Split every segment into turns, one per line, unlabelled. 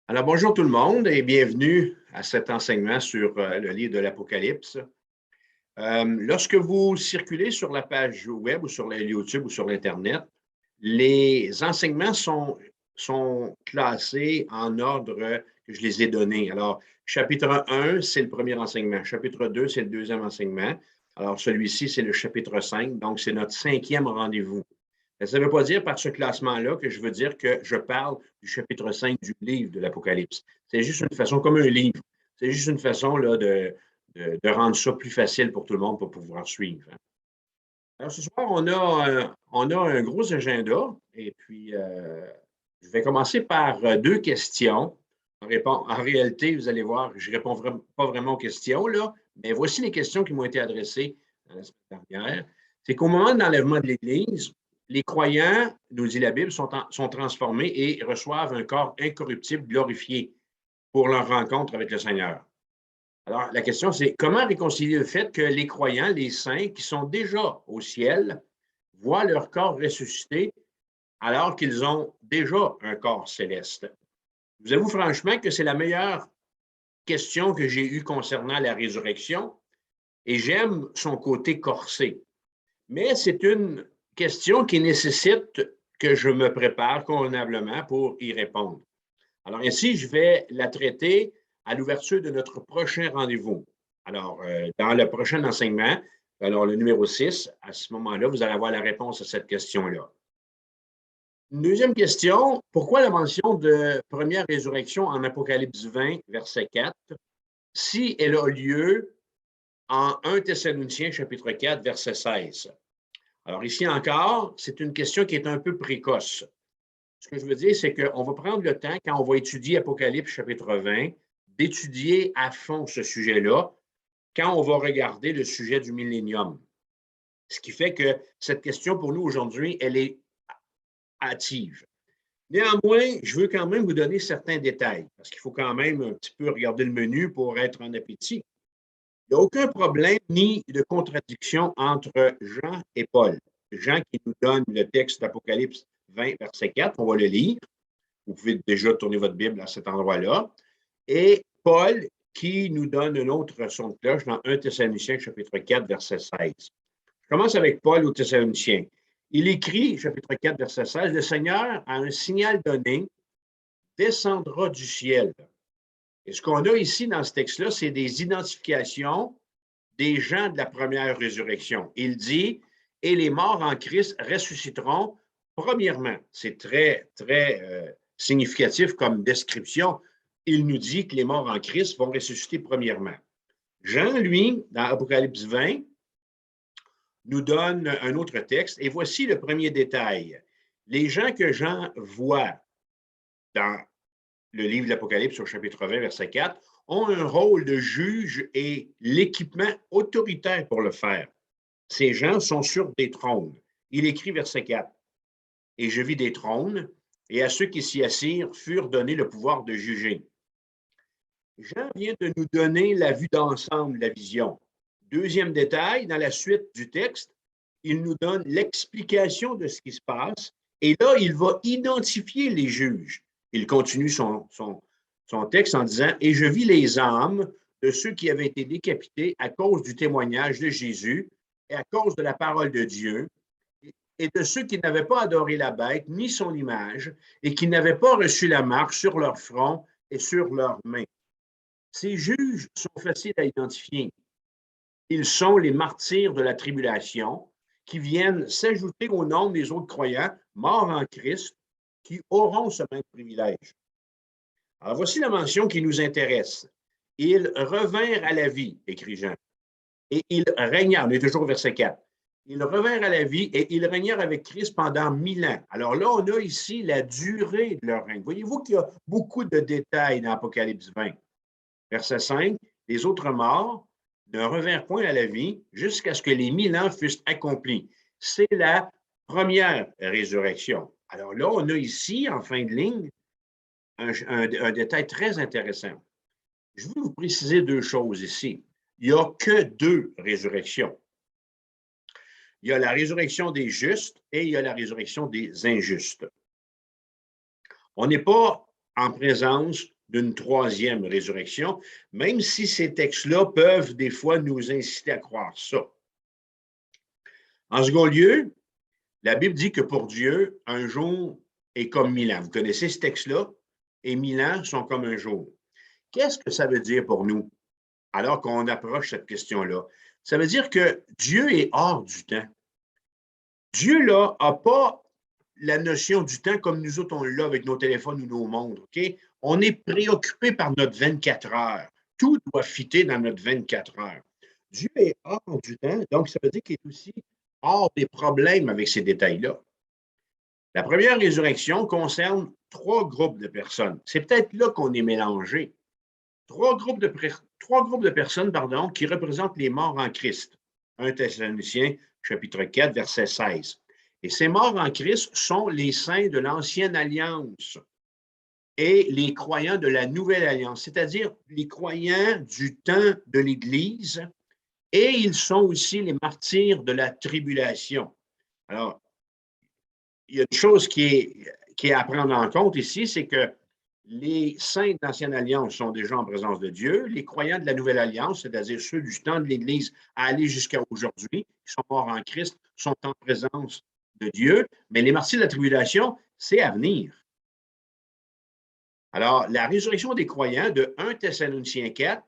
Alors, bonjour tout le monde et bienvenue à cet enseignement sur le livre de l'Apocalypse. Lorsque vous circulez sur la page web ou sur le YouTube ou sur l'Internet, les enseignements sont classés en ordre que je les ai donnés. Alors, chapitre 1, c'est le premier enseignement. Chapitre 2, c'est le deuxième enseignement. Alors, celui-ci, c'est le chapitre 5, donc c'est notre cinquième rendez-vous. Ça ne veut pas dire par ce classement-là que je veux dire que je parle du chapitre 5 du livre de l'Apocalypse. C'est juste une façon, comme un livre, c'est juste une façon là, de rendre ça plus facile pour tout le monde pour pouvoir suivre. Alors, ce soir, on a un gros agenda et puis je vais commencer par deux questions. En réalité, vous allez voir, je ne réponds pas vraiment aux questions, là, mais voici les questions qui m'ont été adressées la semaine dernière. C'est qu'au moment de l'enlèvement de l'Église, les croyants, nous dit la Bible, sont transformés et reçoivent un corps incorruptible glorifié pour leur rencontre avec le Seigneur. Alors, la question, c'est comment réconcilier le fait que les croyants, les saints, qui sont déjà au ciel, voient leur corps ressuscité alors qu'ils ont déjà un corps céleste? Je vous avoue franchement que c'est la meilleure question que j'ai eue concernant la résurrection et j'aime son côté corsé. Mais c'est une question qui nécessite que je me prépare convenablement pour y répondre. Alors ainsi, je vais la traiter à l'ouverture de notre prochain rendez-vous. Alors, dans le prochain enseignement, alors le numéro 6, à ce moment-là, vous allez avoir la réponse à cette question-là. Une deuxième question, pourquoi la mention de première résurrection en Apocalypse 20, verset 4, si elle a lieu en 1 Thessaloniciens, chapitre 4, verset 16? Alors ici encore, c'est une question qui est un peu précoce. Ce que je veux dire, c'est qu'on va prendre le temps, quand on va étudier Apocalypse chapitre 20, d'étudier à fond ce sujet-là, quand on va regarder le sujet du millénium. Ce qui fait que cette question, pour nous aujourd'hui, elle est hâtive. Néanmoins, je veux quand même vous donner certains détails, parce qu'il faut quand même un petit peu regarder le menu pour être en appétit. Il n'y a aucun problème ni de contradiction entre Jean et Paul. Jean qui nous donne le texte d'Apocalypse 20, verset 4, on va le lire. Vous pouvez déjà tourner votre Bible à cet endroit-là. Et Paul qui nous donne un autre son de cloche dans 1 Thessaloniciens, chapitre 4, verset 16. Je commence avec Paul aux Thessaloniciens. Il écrit, chapitre 4, verset 16, le Seigneur, à un signal donné, descendra du ciel. Et ce qu'on a ici dans ce texte-là, c'est des identifications des gens de la première résurrection. Il dit, et les morts en Christ ressusciteront premièrement. C'est très, très significatif comme description. Il nous dit que les morts en Christ vont ressusciter premièrement. Jean, lui, dans Apocalypse 20, nous donne un autre texte. Et voici le premier détail. Les gens que Jean voit dans le livre de l'Apocalypse au chapitre 20, verset 4, ont un rôle de juge et l'équipement autoritaire pour le faire. Ces gens sont sur des trônes. Il écrit verset 4. Et je vis des trônes, et à ceux qui s'y assirent furent donnés le pouvoir de juger. Jean vient de nous donner la vue d'ensemble, la vision. Deuxième détail, dans la suite du texte, il nous donne l'explication de ce qui se passe, et là, il va identifier les juges. Il continue son texte en disant, et je vis les âmes de ceux qui avaient été décapités à cause du témoignage de Jésus et à cause de la parole de Dieu, et de ceux qui n'avaient pas adoré la bête ni son image, et qui n'avaient pas reçu la marque sur leur front et sur leurs mains. Ces juges sont faciles à identifier. Ils sont les martyrs de la tribulation qui viennent s'ajouter au nombre des autres croyants morts en Christ qui auront ce même privilège. Alors voici la mention qui nous intéresse. Ils revinrent à la vie, écrit Jean, et ils régnèrent. On est toujours au verset 4. Ils revinrent à la vie et ils régnèrent avec Christ pendant 1000 ans. Alors là, on a ici la durée de leur règne. Voyez-vous qu'il y a beaucoup de détails dans Apocalypse 20. Verset 5, les autres morts ne revinrent point à la vie jusqu'à ce que les 1000 ans fussent accomplis. C'est la première résurrection. Alors là, on a ici, en fin de ligne, un détail très intéressant. Je veux vous préciser deux choses ici. Il n'y a que deux résurrections. Il y a la résurrection des justes et il y a la résurrection des injustes. On n'est pas en présence d'une troisième résurrection, même si ces textes-là peuvent des fois nous inciter à croire ça. En second lieu, la Bible dit que pour Dieu, un jour est comme 1000 ans. Vous connaissez ce texte-là? Et 1000 ans sont comme un jour. Qu'est-ce que ça veut dire pour nous alors qu'on approche cette question-là? Ça veut dire que Dieu est hors du temps. Dieu, là, n'a pas la notion du temps comme nous autres, on l'a avec nos téléphones ou nos montres. OK? On est préoccupé par notre 24 heures. Tout doit fitter dans notre 24 heures. Dieu est hors du temps, donc ça veut dire qu'il est aussi hors des problèmes avec ces détails-là. La première résurrection concerne 3 groupes de personnes. C'est peut-être là qu'on est mélangé. 3 groupes de personnes qui représentent les morts en Christ. 1 Thessaloniciens, chapitre 4, verset 16. Et ces morts en Christ sont les saints de l'Ancienne Alliance et les croyants de la Nouvelle Alliance, c'est-à-dire les croyants du temps de l'Église, et ils sont aussi les martyrs de la tribulation. Alors, il y a une chose qui est à prendre en compte ici, c'est que les saints de l'Ancienne Alliance sont déjà en présence de Dieu. Les croyants de la Nouvelle Alliance, c'est-à-dire ceux du temps de l'Église à aller jusqu'à aujourd'hui, qui sont morts en Christ, sont en présence de Dieu. Mais les martyrs de la tribulation, c'est à venir. Alors, la résurrection des croyants de 1 Thessaloniciens 4,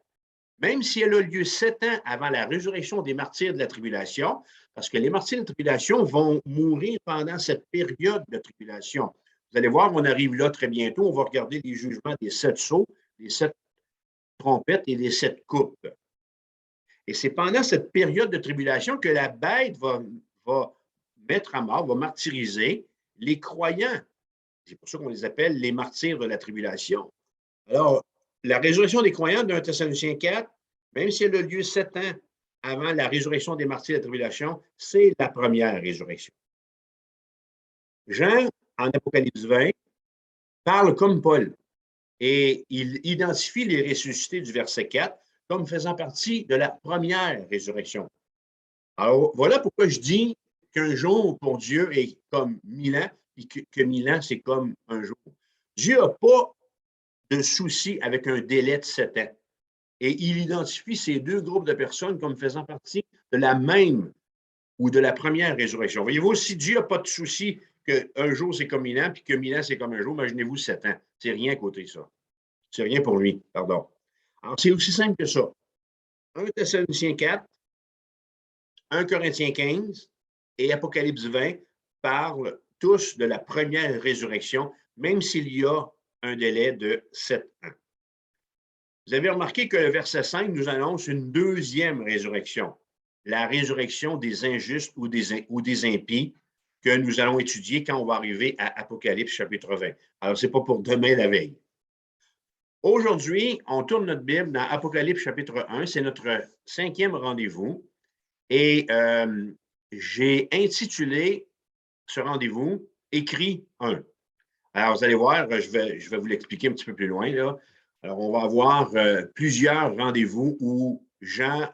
même si elle a lieu 7 ans avant la résurrection des martyrs de la tribulation, parce que les martyrs de la tribulation vont mourir pendant cette période de tribulation. Vous allez voir, on arrive là très bientôt, on va regarder les jugements des 7 sceaux, des 7 trompettes et des 7 coupes. Et c'est pendant cette période de tribulation que la bête va mettre à mort, va martyriser les croyants. C'est pour ça qu'on les appelle les martyrs de la tribulation. Alors, la résurrection des croyants d'un Thessaloniciens 4, même si elle a lieu 7 ans avant la résurrection des martyrs de la tribulation, c'est la première résurrection. Jean, en Apocalypse 20, parle comme Paul et il identifie les ressuscités du verset 4 comme faisant partie de la première résurrection. Alors, voilà pourquoi je dis qu'un jour pour Dieu est comme 1000 ans et que 1000 ans, c'est comme un jour. Dieu n'a pas de souci avec un délai de 7 ans. Et il identifie ces 2 groupes de personnes comme faisant partie de la même ou de la première résurrection. Voyez-vous, si Dieu n'a pas de souci qu'un jour c'est comme 1000 ans, puis que 1000 ans c'est comme un jour, imaginez-vous 7 ans. C'est rien à côté de ça. C'est rien pour lui, pardon. Alors, c'est aussi simple que ça. 1 Thessaloniciens 4, 1 Corinthiens 15 et Apocalypse 20 parlent tous de la première résurrection, même s'il y a un délai de 7 ans. Vous avez remarqué que le verset 5 nous annonce une deuxième résurrection, la résurrection des injustes ou des impies que nous allons étudier quand on va arriver à Apocalypse chapitre 20. Alors, ce n'est pas pour demain la veille. Aujourd'hui, on tourne notre Bible dans Apocalypse chapitre 1, c'est notre 5e rendez-vous. Et j'ai intitulé ce rendez-vous « Écrit 1 ». Alors, vous allez voir, je vais vous l'expliquer un petit peu plus loin, là. Alors, on va avoir plusieurs rendez-vous où Jean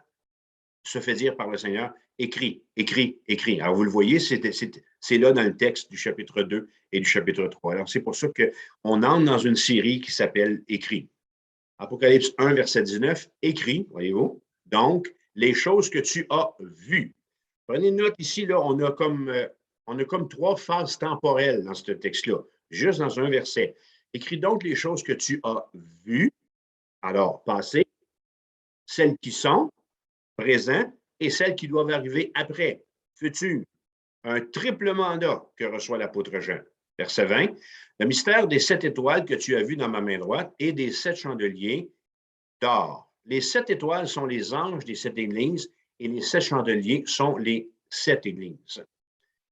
se fait dire par le Seigneur « Écris, écris, écris ». Alors, vous le voyez, c'est là dans le texte du chapitre 2 et du chapitre 3. Alors, c'est pour ça qu'on entre dans une série qui s'appelle « Écris ». Apocalypse 1, verset 19, « Écris », voyez-vous, donc, les choses que tu as vues. Prenez une note ici, là, on a comme 3 phases temporelles dans ce texte-là, juste dans un verset. Écris donc les choses que tu as vues, alors passé, celles qui sont, présent, et celles qui doivent arriver après, futur. Un triple mandat que reçoit l'apôtre Jean. Verset 20, le mystère des 7 étoiles que tu as vues dans ma main droite et des 7 chandeliers d'or. Les 7 étoiles sont les anges des 7 églises et les 7 chandeliers sont les 7 églises.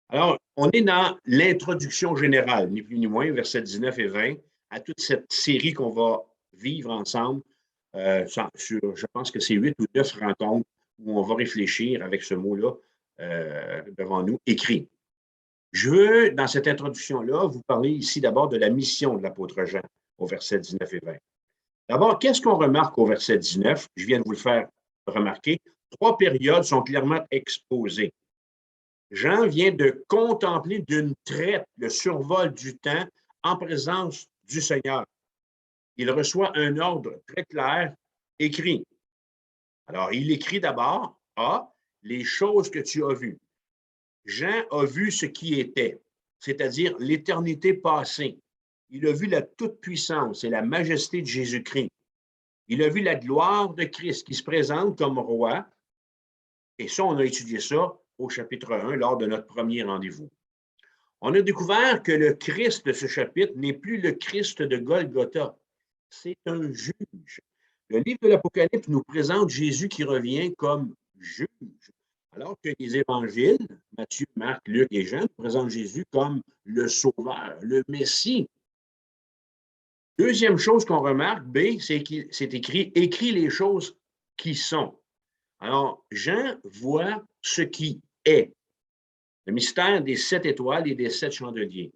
Alors, on est dans l'introduction générale, ni plus ni moins, versets 19 et 20, à toute cette série qu'on va vivre ensemble sur, je pense que c'est 8 ou 9 rencontres où on va réfléchir avec ce mot-là devant nous, écrit. Je veux, dans cette introduction-là, vous parler ici d'abord de la mission de l'apôtre Jean au verset 19 et 20. D'abord, qu'est-ce qu'on remarque au verset 19? Je viens de vous le faire remarquer. 3 périodes sont clairement exposées. Jean vient de contempler d'une traite le survol du temps en présence du Seigneur. il reçoit un ordre très clair écrit. Alors, il écrit d'abord, A, les choses que tu as vues. Jean a vu ce qui était, c'est-à-dire l'éternité passée. Il a vu la toute-puissance et la majesté de Jésus-Christ. Il a vu la gloire de Christ qui se présente comme roi. Et ça, on a étudié ça au chapitre 1 lors de notre premier rendez-vous. On a découvert que le Christ de ce chapitre n'est plus le Christ de Golgotha. C'est un juge. Le livre de l'Apocalypse nous présente Jésus qui revient comme juge, alors que les évangiles, Matthieu, Marc, Luc et Jean, présentent Jésus comme le Sauveur, le Messie. Deuxième chose qu'on remarque, B, c'est qu'il c'est écrit les choses qui sont. Alors, Jean voit ce qui est, le mystère des 7 étoiles et des 7 chandeliers.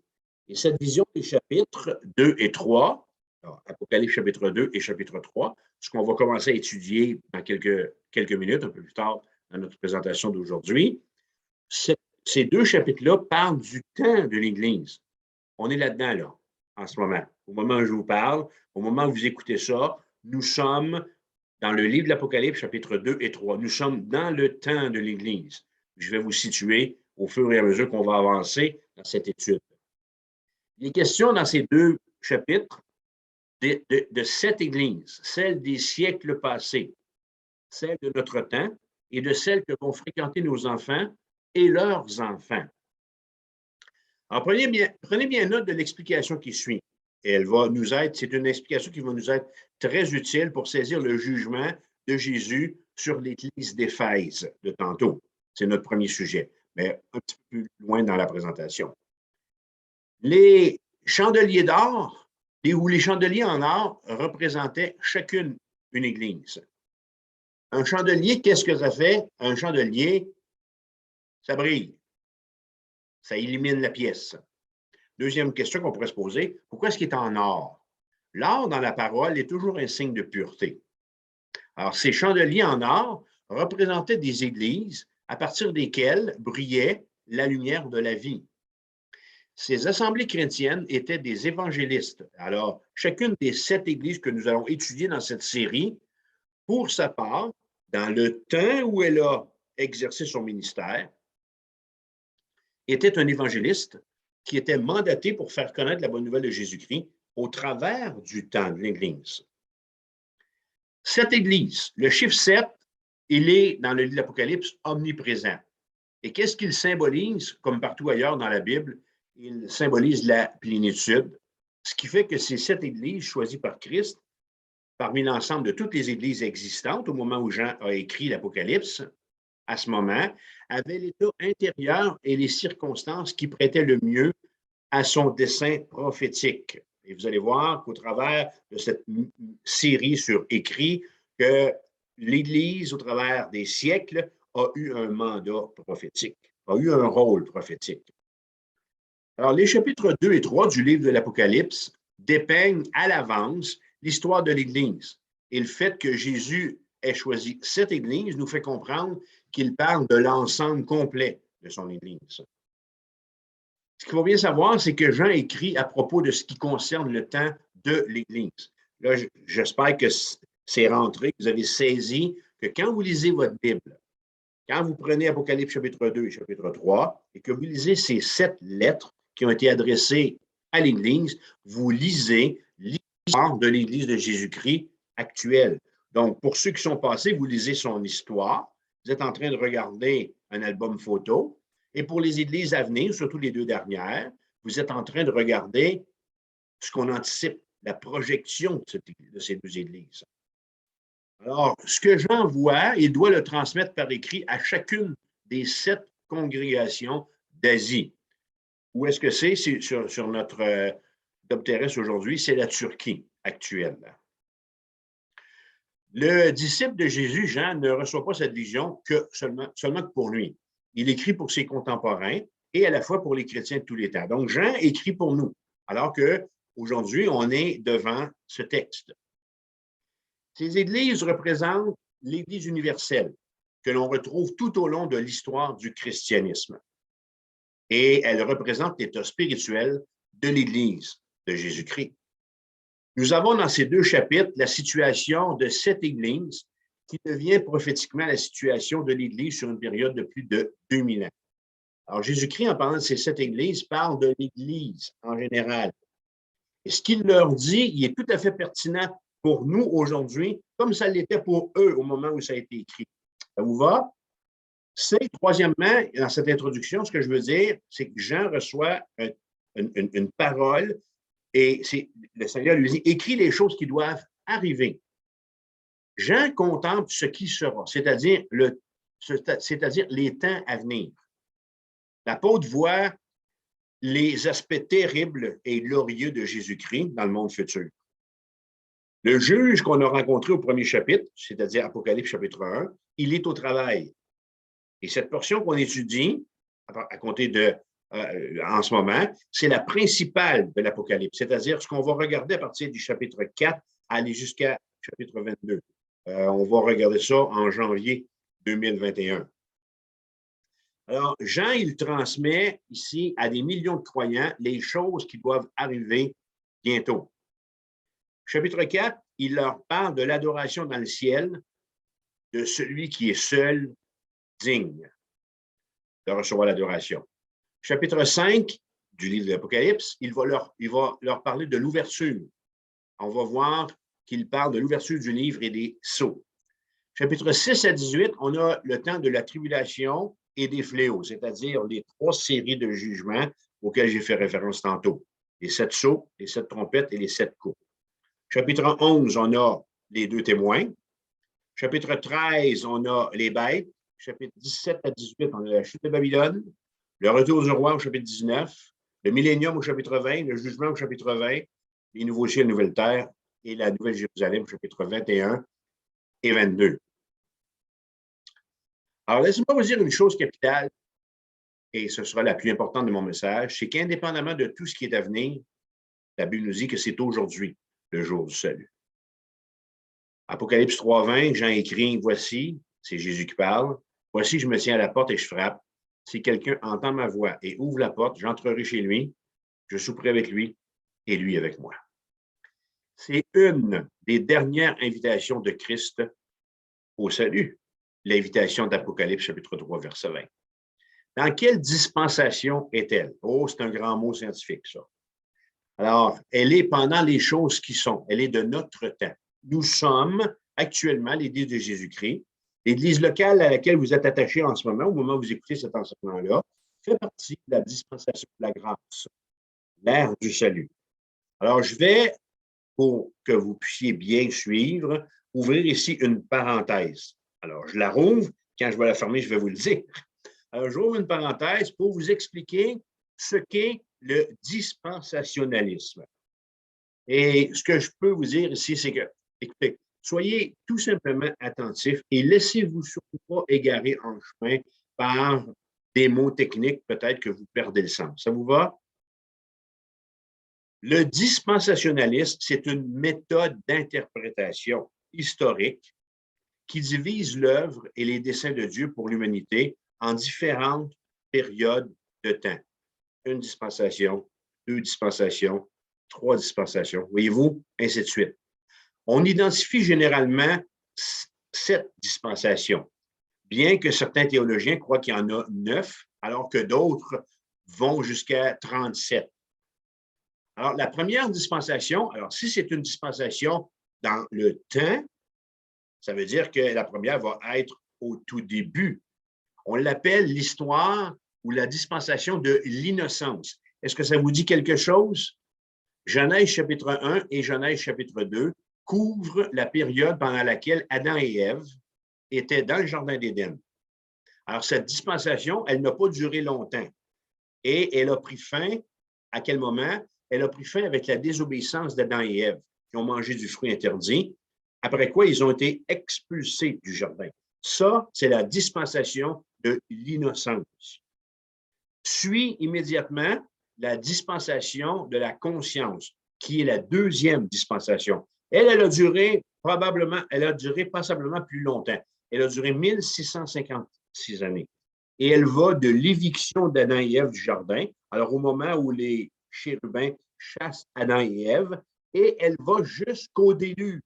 Et cette vision des chapitres 2 et 3, alors, Apocalypse chapitre 2 et chapitre 3, ce qu'on va commencer à étudier dans quelques minutes, un peu plus tard dans notre présentation d'aujourd'hui, ces deux chapitres-là parlent du temps de l'Église. On est là-dedans, là, en ce moment. Au moment où je vous parle, au moment où vous écoutez ça, nous sommes dans le livre de l'Apocalypse, chapitre 2 et 3. Nous sommes dans le temps de l'Église. Je vais vous situer au fur et à mesure qu'on va avancer dans cette étude. Il est question dans ces deux chapitres de cette Église, celle des siècles passés, celle de notre temps et de celle que vont fréquenter nos enfants et leurs enfants. Alors, prenez bien note de l'explication qui suit. Et elle va nous être, c'est une explication qui va nous être très utile pour saisir le jugement de Jésus sur l'Église d'Éphèse de tantôt. C'est notre premier sujet, mais un petit peu plus loin dans la présentation. Les chandeliers d'or ou les chandeliers en or représentaient chacune une église. Un chandelier, qu'est-ce que ça fait? Un chandelier, ça brille. Ça illumine la pièce. Deuxième question qu'on pourrait se poser, pourquoi est-ce qu'il est en or? L'or dans la parole est toujours un signe de pureté. Alors, ces chandeliers en or représentaient des églises à partir desquelles brillait la lumière de la vie. Ces assemblées chrétiennes étaient des évangélistes. Alors, chacune des 7 églises que nous allons étudier dans cette série, pour sa part, dans le temps où elle a exercé son ministère, était un évangéliste qui était mandaté pour faire connaître la bonne nouvelle de Jésus-Christ au travers du temps de l'Église. Cette Église, le chiffre 7, il est dans le livre de l'Apocalypse omniprésent. Et qu'est-ce qu'il symbolise, comme partout ailleurs dans la Bible? Il symbolise la plénitude, ce qui fait que ces 7 églises choisies par Christ, parmi l'ensemble de toutes les églises existantes au moment où Jean a écrit l'Apocalypse, à ce moment, avaient l'état intérieur et les circonstances qui prêtaient le mieux à son dessein prophétique. Et vous allez voir qu'au travers de cette série sur écrit, que l'Église, au travers des siècles, a eu un mandat prophétique, a eu un rôle prophétique. Alors, les chapitres 2 et 3 du livre de l'Apocalypse dépeignent à l'avance l'histoire de l'Église. Et le fait que Jésus ait choisi cette Église nous fait comprendre qu'il parle de l'ensemble complet de son Église. Ce qu'il faut bien savoir, c'est que Jean écrit à propos de ce qui concerne le temps de l'Église. Là, j'espère que c'est rentré, que vous avez saisi que quand vous lisez votre Bible, quand vous prenez Apocalypse chapitre 2 et chapitre 3, et que vous lisez ces 7 lettres qui ont été adressées à l'Église, vous lisez l'histoire de l'Église de Jésus-Christ actuelle. Donc, pour ceux qui sont passés, vous lisez son histoire. Vous êtes en train de regarder un album photo. Et pour les églises à venir, surtout les 2 dernières, vous êtes en train de regarder ce qu'on anticipe, la projection de ces 2 églises. Alors, ce que Jean voit, il doit le transmettre par écrit à chacune des 7 congrégations d'Asie. Où est-ce que c'est? C'est sur notre globe terrestre aujourd'hui, c'est la Turquie actuelle. Le disciple de Jésus, Jean, ne reçoit pas cette vision que seulement pour lui. Il écrit pour ses contemporains et à la fois pour les chrétiens de tous les temps. Donc, Jean écrit pour nous, alors qu'aujourd'hui, on est devant ce texte. Ces églises représentent l'Église universelle que l'on retrouve tout au long de l'histoire du christianisme. Et elles représentent l'état spirituel de l'Église de Jésus-Christ. Nous avons dans ces deux chapitres la situation de cette Église qui devient prophétiquement la situation de l'Église sur une période de plus de 2000 ans. Alors, Jésus-Christ, en parlant de ces 7 églises, parle de l'Église en général. Et ce qu'il leur dit, il est tout à fait pertinent pour nous aujourd'hui, comme ça l'était pour eux au moment où ça a été écrit. Ça vous va? C'est, troisièmement, dans cette introduction, ce que je veux dire, c'est que Jean reçoit une parole et le Seigneur lui dit, écris les choses qui doivent arriver. Jean contemple ce qui sera, c'est-à-dire les temps à venir. L'apôtre voit les aspects terribles et glorieux de Jésus-Christ dans le monde futur. Le juge qu'on a rencontré au premier chapitre, c'est-à-dire Apocalypse chapitre 1, il est au travail. Et cette portion qu'on étudie, à compter en ce moment, c'est la principale de l'Apocalypse, c'est-à-dire ce qu'on va regarder à partir du chapitre 4 aller jusqu'à chapitre 22. On va regarder ça en janvier 2021. Alors, Jean, il transmet ici à des millions de croyants les choses qui doivent arriver bientôt. Chapitre 4, il leur parle de l'adoration dans le ciel de celui qui est seul digne de recevoir l'adoration. Chapitre 5 du livre de l'Apocalypse, il va leur parler de l'ouverture. On va voir qu'il parle de l'ouverture du livre et des sceaux. Chapitre 6 à 18, on a le temps de la tribulation et des fléaux, c'est-à-dire les 3 séries de jugements auxquels j'ai fait référence tantôt. Les 7 sceaux, les 7 trompettes et les 7 coups. Chapitre 11, on a les 2 témoins. Chapitre 13, on a les bêtes. Chapitre 17 à 18, on a la chute de Babylone. Le retour du roi au chapitre 19. Le millénium au chapitre 20. Le jugement au chapitre 20. Les nouveaux cieux et la nouvelle terre. Et la nouvelle Jérusalem au chapitre 21 et 22. Alors, laissez-moi vous dire une chose capitale, et ce sera la plus importante de mon message, c'est qu'indépendamment de tout ce qui est à venir, la Bible nous dit que c'est aujourd'hui le jour du salut. Apocalypse 3:20, Jean écrit, voici, c'est Jésus qui parle, voici, je me tiens à la porte et je frappe. Si quelqu'un entend ma voix et ouvre la porte, j'entrerai chez lui, je souperai avec lui et lui avec moi. C'est une des dernières invitations de Christ au salut, l'invitation d'Apocalypse chapitre 3, verset 20. Dans quelle dispensation est-elle? Oh, c'est un grand mot scientifique, ça. Alors, elle est pendant les choses qui sont. Elle est de notre temps. Nous sommes actuellement l'Église de Jésus-Christ. L'Église locale à laquelle vous êtes attaché en ce moment, au moment où vous écoutez cet enseignement-là, fait partie de la dispensation de la grâce, l'ère du salut. Alors, je vais, pour que vous puissiez bien suivre, ouvrir ici une parenthèse. Alors, je la rouvre. Quand je vais la fermer, je vais vous le dire. Alors, j'ouvre une parenthèse pour vous expliquer ce qu'est le dispensationalisme. Et ce que je peux vous dire ici, c'est que, écoutez, soyez tout simplement attentifs et laissez-vous surtout pas égarer en chemin par des mots techniques, peut-être que vous perdez le sens. Ça vous va? Le dispensationalisme, c'est une méthode d'interprétation historique qui divise l'œuvre et les desseins de Dieu pour l'humanité en différentes périodes de temps. Une dispensation, 2 dispensations, 3 dispensations, voyez-vous, ainsi de suite. On identifie généralement 7 dispensations, bien que certains théologiens croient qu'il y en a 9, alors que d'autres vont jusqu'à 37. Alors, la première dispensation, alors si c'est une dispensation dans le temps, ça veut dire que la première va être au tout début. On l'appelle l'histoire ou la dispensation de l'innocence. Est-ce que ça vous dit quelque chose? Genèse chapitre 1 et Genèse chapitre 2 couvrent la période pendant laquelle Adam et Ève étaient dans le jardin d'Éden. Alors, cette dispensation, elle n'a pas duré longtemps. Et elle a pris fin, à quel moment? Elle a pris fin avec la désobéissance d'Adam et Ève, qui ont mangé du fruit interdit, après quoi ils ont été expulsés du jardin. Ça, c'est la dispensation de l'innocence. Suit immédiatement la dispensation de la conscience, qui est la deuxième dispensation. Elle a duré passablement plus longtemps. Elle a duré 1656 années. Et elle va de l'éviction d'Adam et Ève du jardin. Alors, au moment où les chérubins chassent Adam et Ève, et elle va jusqu'au déluge.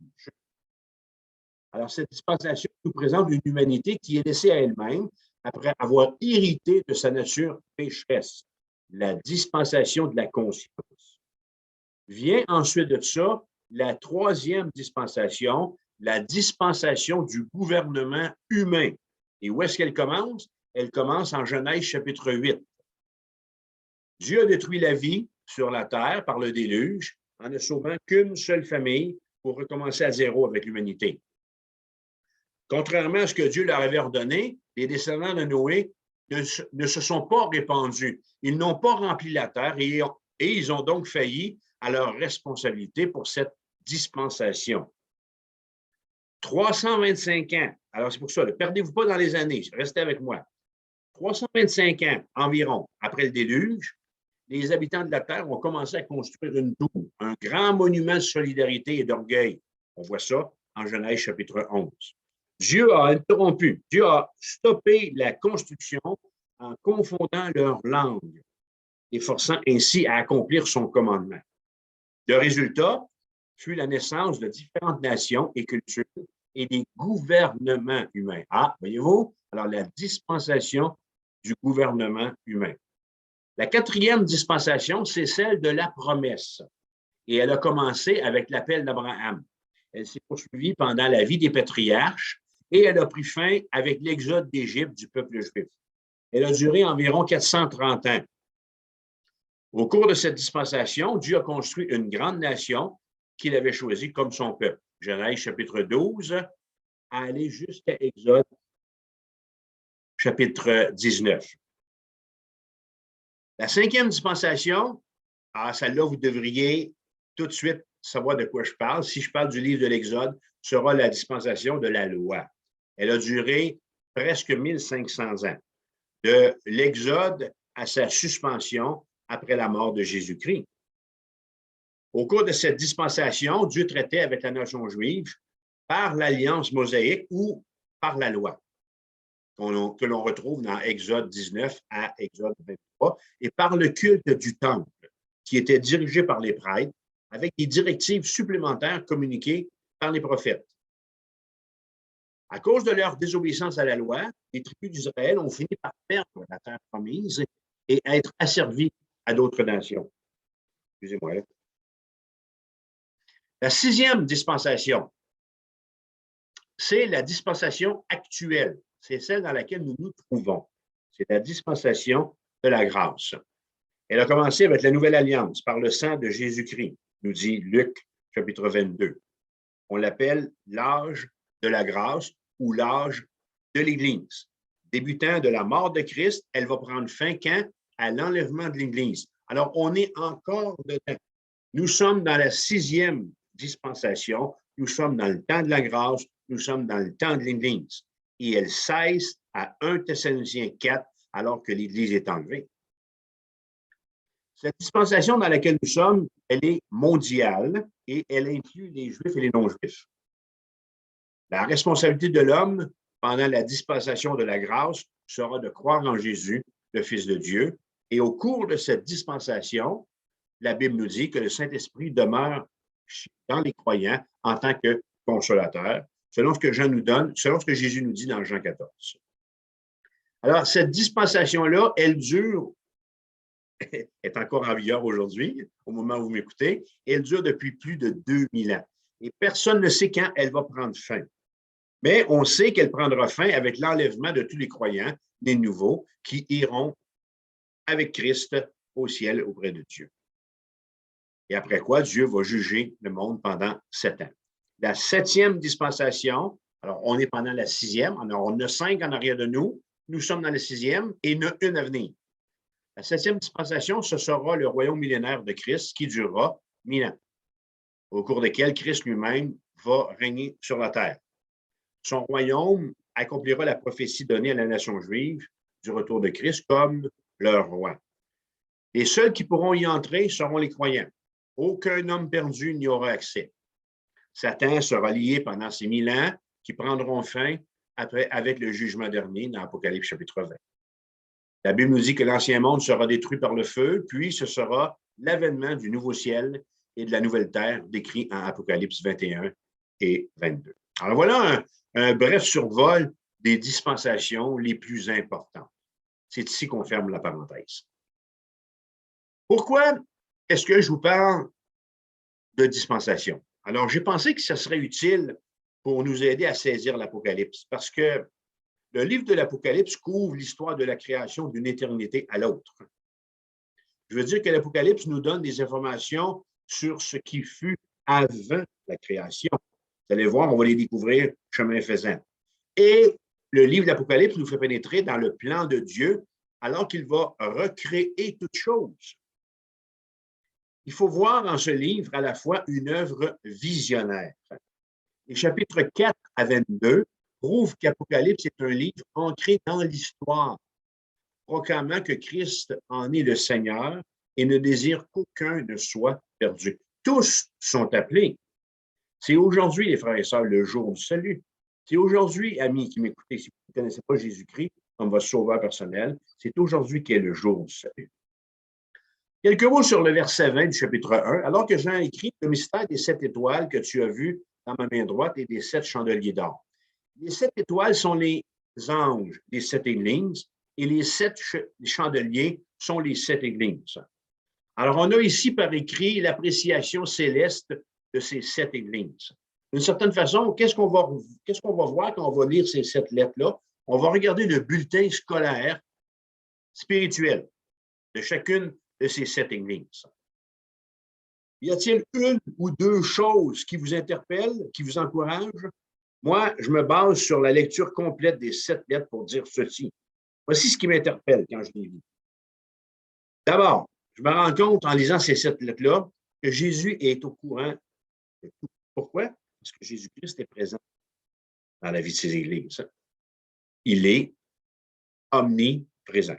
Alors, cette dispensation nous présente une humanité qui est laissée à elle-même après avoir hérité de sa nature pécheresse, la dispensation de la conscience. Vient ensuite de ça la troisième dispensation, la dispensation du gouvernement humain. Et où est-ce qu'elle commence? Elle commence en Genèse chapitre 8. Dieu a détruit la vie sur la terre par le déluge en ne sauvant qu'une seule famille pour recommencer à zéro avec l'humanité. Contrairement à ce que Dieu leur avait ordonné, les descendants de Noé ne se sont pas répandus. Ils n'ont pas rempli la terre et ils ont donc failli à leur responsabilité pour cette dispensation. 325 ans, alors c'est pour ça, ne perdez-vous pas dans les années, restez avec moi. 325 ans environ après le déluge, les habitants de la terre ont commencé à construire une tour, un grand monument de solidarité et d'orgueil. On voit ça en Genèse chapitre 11. Dieu a interrompu, Dieu a stoppé la construction en confondant leurs langues et forçant ainsi à accomplir son commandement. Le résultat fut la naissance de différentes nations et cultures et des gouvernements humains. Ah, voyez-vous? Alors, la dispensation du gouvernement humain. La quatrième dispensation, c'est celle de la promesse. Et elle a commencé avec l'appel d'Abraham. Elle s'est poursuivie pendant la vie des patriarches et elle a pris fin avec l'exode d'Égypte du peuple juif. Elle a duré environ 430 ans. Au cours de cette dispensation, Dieu a construit une grande nation qu'il avait choisie comme son peuple. Genèse chapitre 12, à aller jusqu'à Exode chapitre 19. La cinquième dispensation, celle-là, vous devriez tout de suite savoir de quoi je parle. Si je parle du livre de l'Exode, sera la dispensation de la loi. Elle a duré presque 1500 ans, de l'Exode à sa suspension après la mort de Jésus-Christ. Au cours de cette dispensation, Dieu traitait avec la nation juive par l'alliance mosaïque ou par la loi, que l'on retrouve dans Exode 19 à Exode 23, et par le culte du temple, qui était dirigé par les prêtres, avec des directives supplémentaires communiquées par les prophètes. À cause de leur désobéissance à la loi, les tribus d'Israël ont fini par perdre la terre promise et être asservies à d'autres nations. Excusez-moi. La sixième dispensation, c'est la dispensation actuelle. C'est celle dans laquelle nous nous trouvons. C'est la dispensation de la grâce. Elle a commencé avec la nouvelle alliance par le sang de Jésus-Christ, nous dit Luc, chapitre 22. On l'appelle l'âge de la grâce ou l'âge de l'Église. Débutant de la mort de Christ, elle va prendre fin quand? À l'enlèvement de l'Église. Alors, on est encore dedans. Nous sommes dans la sixième dispensation. Nous sommes dans le temps de la grâce. Nous sommes dans le temps de l'Église. Et elle cesse à 1 Thessaloniciens 4, alors que l'Église est enlevée. Cette dispensation dans laquelle nous sommes, elle est mondiale et elle inclut les Juifs et les non-Juifs. La responsabilité de l'homme pendant la dispensation de la grâce sera de croire en Jésus, le Fils de Dieu. Et au cours de cette dispensation, la Bible nous dit que le Saint-Esprit demeure dans les croyants en tant que consolateur, selon ce que Jean nous donne, selon ce que Jésus nous dit dans Jean 14. Alors, cette dispensation-là, elle dure, est encore en vigueur aujourd'hui, au moment où vous m'écoutez, et elle dure depuis plus de 2000 ans. Et personne ne sait quand elle va prendre fin. Mais on sait qu'elle prendra fin avec l'enlèvement de tous les croyants, les nouveaux, qui iront avec Christ au ciel auprès de Dieu. Et après quoi, Dieu va juger le monde pendant 7 ans. La septième dispensation, alors on est pendant la sixième, on en a 5 en arrière de nous, nous sommes dans la sixième et il y en a une à venir. La septième dispensation, ce sera le royaume millénaire de Christ qui durera 1000 ans, au cours desquels Christ lui-même va régner sur la terre. Son royaume accomplira la prophétie donnée à la nation juive du retour de Christ comme leur roi. Les seuls qui pourront y entrer seront les croyants. Aucun homme perdu n'y aura accès. Satan sera lié pendant ces 1000 ans qui prendront fin après, avec le jugement dernier dans Apocalypse chapitre 20. La Bible nous dit que l'ancien monde sera détruit par le feu, puis ce sera l'avènement du nouveau ciel et de la nouvelle terre décrit en Apocalypse 21 et 22. Alors voilà un bref survol des dispensations les plus importantes. C'est ici qu'on ferme la parenthèse. Pourquoi est-ce que je vous parle de dispensation? Alors, j'ai pensé que ce serait utile pour nous aider à saisir l'Apocalypse, parce que le livre de l'Apocalypse couvre l'histoire de la création d'une éternité à l'autre. Je veux dire que l'Apocalypse nous donne des informations sur ce qui fut avant la création. Vous allez voir, on va les découvrir chemin faisant. Et le livre de l'Apocalypse nous fait pénétrer dans le plan de Dieu alors qu'il va recréer toutes choses. Il faut voir dans ce livre à la fois une œuvre visionnaire. Les chapitres 4 à 22 prouvent qu'Apocalypse est un livre ancré dans l'histoire, proclamant que Christ en est le Seigneur et ne désire qu'aucun ne soit perdu. Tous sont appelés. C'est aujourd'hui, les frères et sœurs, le jour du salut. C'est aujourd'hui, amis qui m'écoutez, si vous ne connaissez pas Jésus-Christ comme votre sauveur personnel, c'est aujourd'hui qu'est le jour du salut. Quelques mots sur le verset 20 du chapitre 1. Alors que Jean écrit le mystère des 7 étoiles que tu as vues dans ma main droite et des 7 chandeliers d'or. Les 7 étoiles sont les anges des 7 églises et les 7 chandeliers sont les 7 églises. Alors, on a ici par écrit l'appréciation céleste de ces 7 églises. D'une certaine façon, qu'est-ce qu'on va voir quand on va lire ces 7 lettres-là? On va regarder le bulletin scolaire spirituel de chacune de ces 7 églises. Y a-t-il une ou deux choses qui vous interpellent, qui vous encouragent? Moi, je me base sur la lecture complète des 7 lettres pour dire ceci. Voici ce qui m'interpelle quand je les lis. D'abord, je me rends compte en lisant ces 7 lettres-là que Jésus est au courant de tout. Pourquoi? Parce que Jésus-Christ est présent dans la vie de ces églises. Il est omniprésent.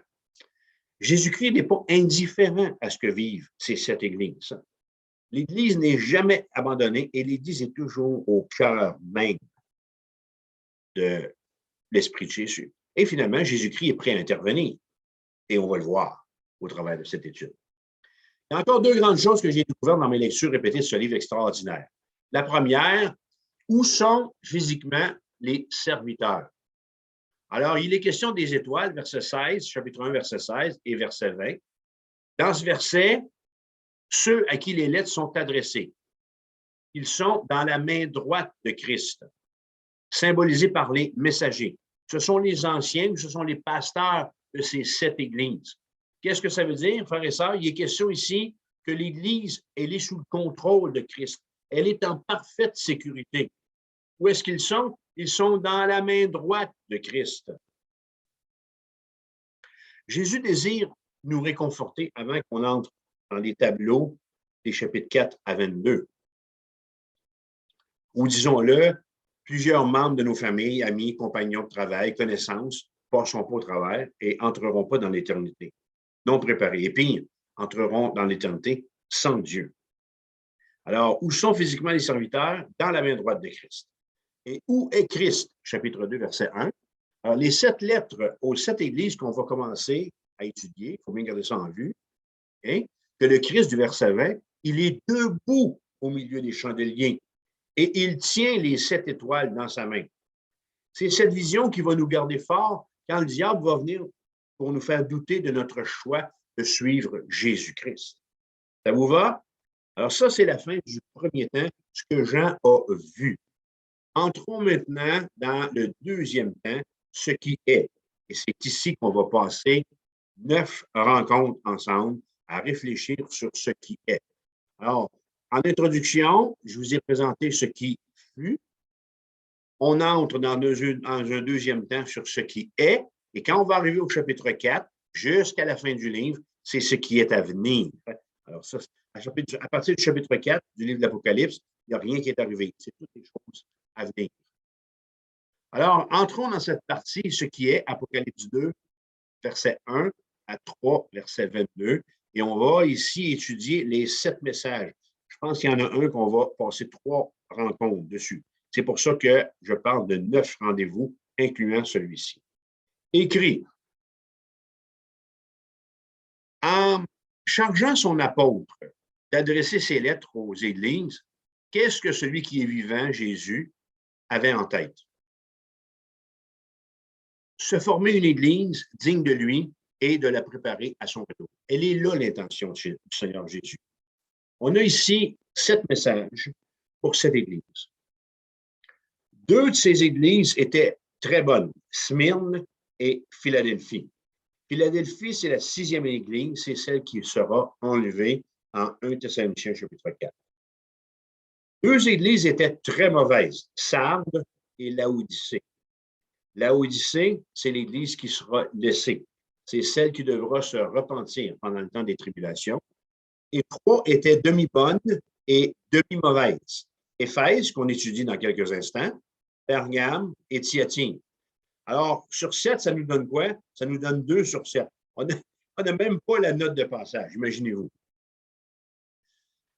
Jésus-Christ n'est pas indifférent à ce que vivent ces 7 églises. L'Église n'est jamais abandonnée et l'Église est toujours au cœur même de l'Esprit de Jésus. Et finalement, Jésus-Christ est prêt à intervenir. Et on va le voir au travers de cette étude. Il y a encore 2 grandes choses que j'ai découvertes dans mes lectures répétées de ce livre extraordinaire. La première, où sont physiquement les serviteurs? Alors, il est question des étoiles, verset 16, chapitre 1, verset 16 et verset 20. Dans ce verset, ceux à qui les lettres sont adressées, ils sont dans la main droite de Christ, symbolisés par les messagers. Ce sont les anciens, ce sont les pasteurs de ces 7 églises. Qu'est-ce que ça veut dire, frères et sœurs? Il est question ici que l'Église, elle est sous le contrôle de Christ. Elle est en parfaite sécurité. Où est-ce qu'ils sont? Ils sont dans la main droite de Christ. Jésus désire nous réconforter avant qu'on entre dans les tableaux des chapitres 4 à 22. Ou disons-le, plusieurs membres de nos familles, amis, compagnons de travail, connaissances, passeront pas au travers et entreront pas dans l'éternité. Non préparés. Et pire, entreront dans l'éternité sans Dieu. Alors, où sont physiquement les serviteurs? Dans la main droite de Christ. Et où est Christ? Chapitre 2, verset 1. Alors, les 7 lettres aux 7 églises qu'on va commencer à étudier, il faut bien garder ça en vue, hein, que le Christ du verset 20, il est debout au milieu des chandeliers et il tient les 7 étoiles dans sa main. C'est cette vision qui va nous garder forts quand le diable va venir pour nous faire douter de notre choix de suivre Jésus-Christ. Ça vous va? Alors ça, c'est la fin du premier temps, ce que Jean a vu. Entrons maintenant dans le deuxième temps, ce qui est. Et c'est ici qu'on va passer 9 rencontres ensemble à réfléchir sur ce qui est. Alors, en introduction, je vous ai présenté ce qui fut. On entre dans un deuxième temps sur ce qui est. Et quand on va arriver au chapitre 4, jusqu'à la fin du livre, c'est ce qui est à venir. Alors, ça, à partir du chapitre 4 du livre de l'Apocalypse, il n'y a rien qui est arrivé. C'est toutes les choses à venir. Alors, entrons dans cette partie, ce qui est Apocalypse 2, verset 1 à 3, verset 22. Et on va ici étudier les 7 messages. Je pense qu'il y en a un qu'on va passer 3 rencontres dessus. C'est pour ça que je parle de 9 rendez-vous, incluant celui-ci. Écrit. En chargeant son apôtre d'adresser ses lettres aux églises, qu'est-ce que celui qui est vivant, Jésus, avait en tête? Se former une église digne de lui et de la préparer à son retour. Elle est là l'intention du Seigneur Jésus. On a ici 7 messages pour cette église. 2 de ces églises étaient très bonnes, Smyrne et Philadelphie. Philadelphie, c'est la 6e église, c'est celle qui sera enlevée en 1 Thessaloniciens chapitre 4. 2 églises étaient très mauvaises, Sardes et Laodicée. Laodicée, c'est l'église qui sera laissée. C'est celle qui devra se repentir pendant le temps des tribulations. Et 3 étaient demi-bonnes et demi-mauvaises. Éphèse, qu'on étudie dans quelques instants, Pergame et Thyatire. Alors, sur 7, ça nous donne quoi? Ça nous donne 2 sur 7. On n'a même pas la note de passage, imaginez-vous.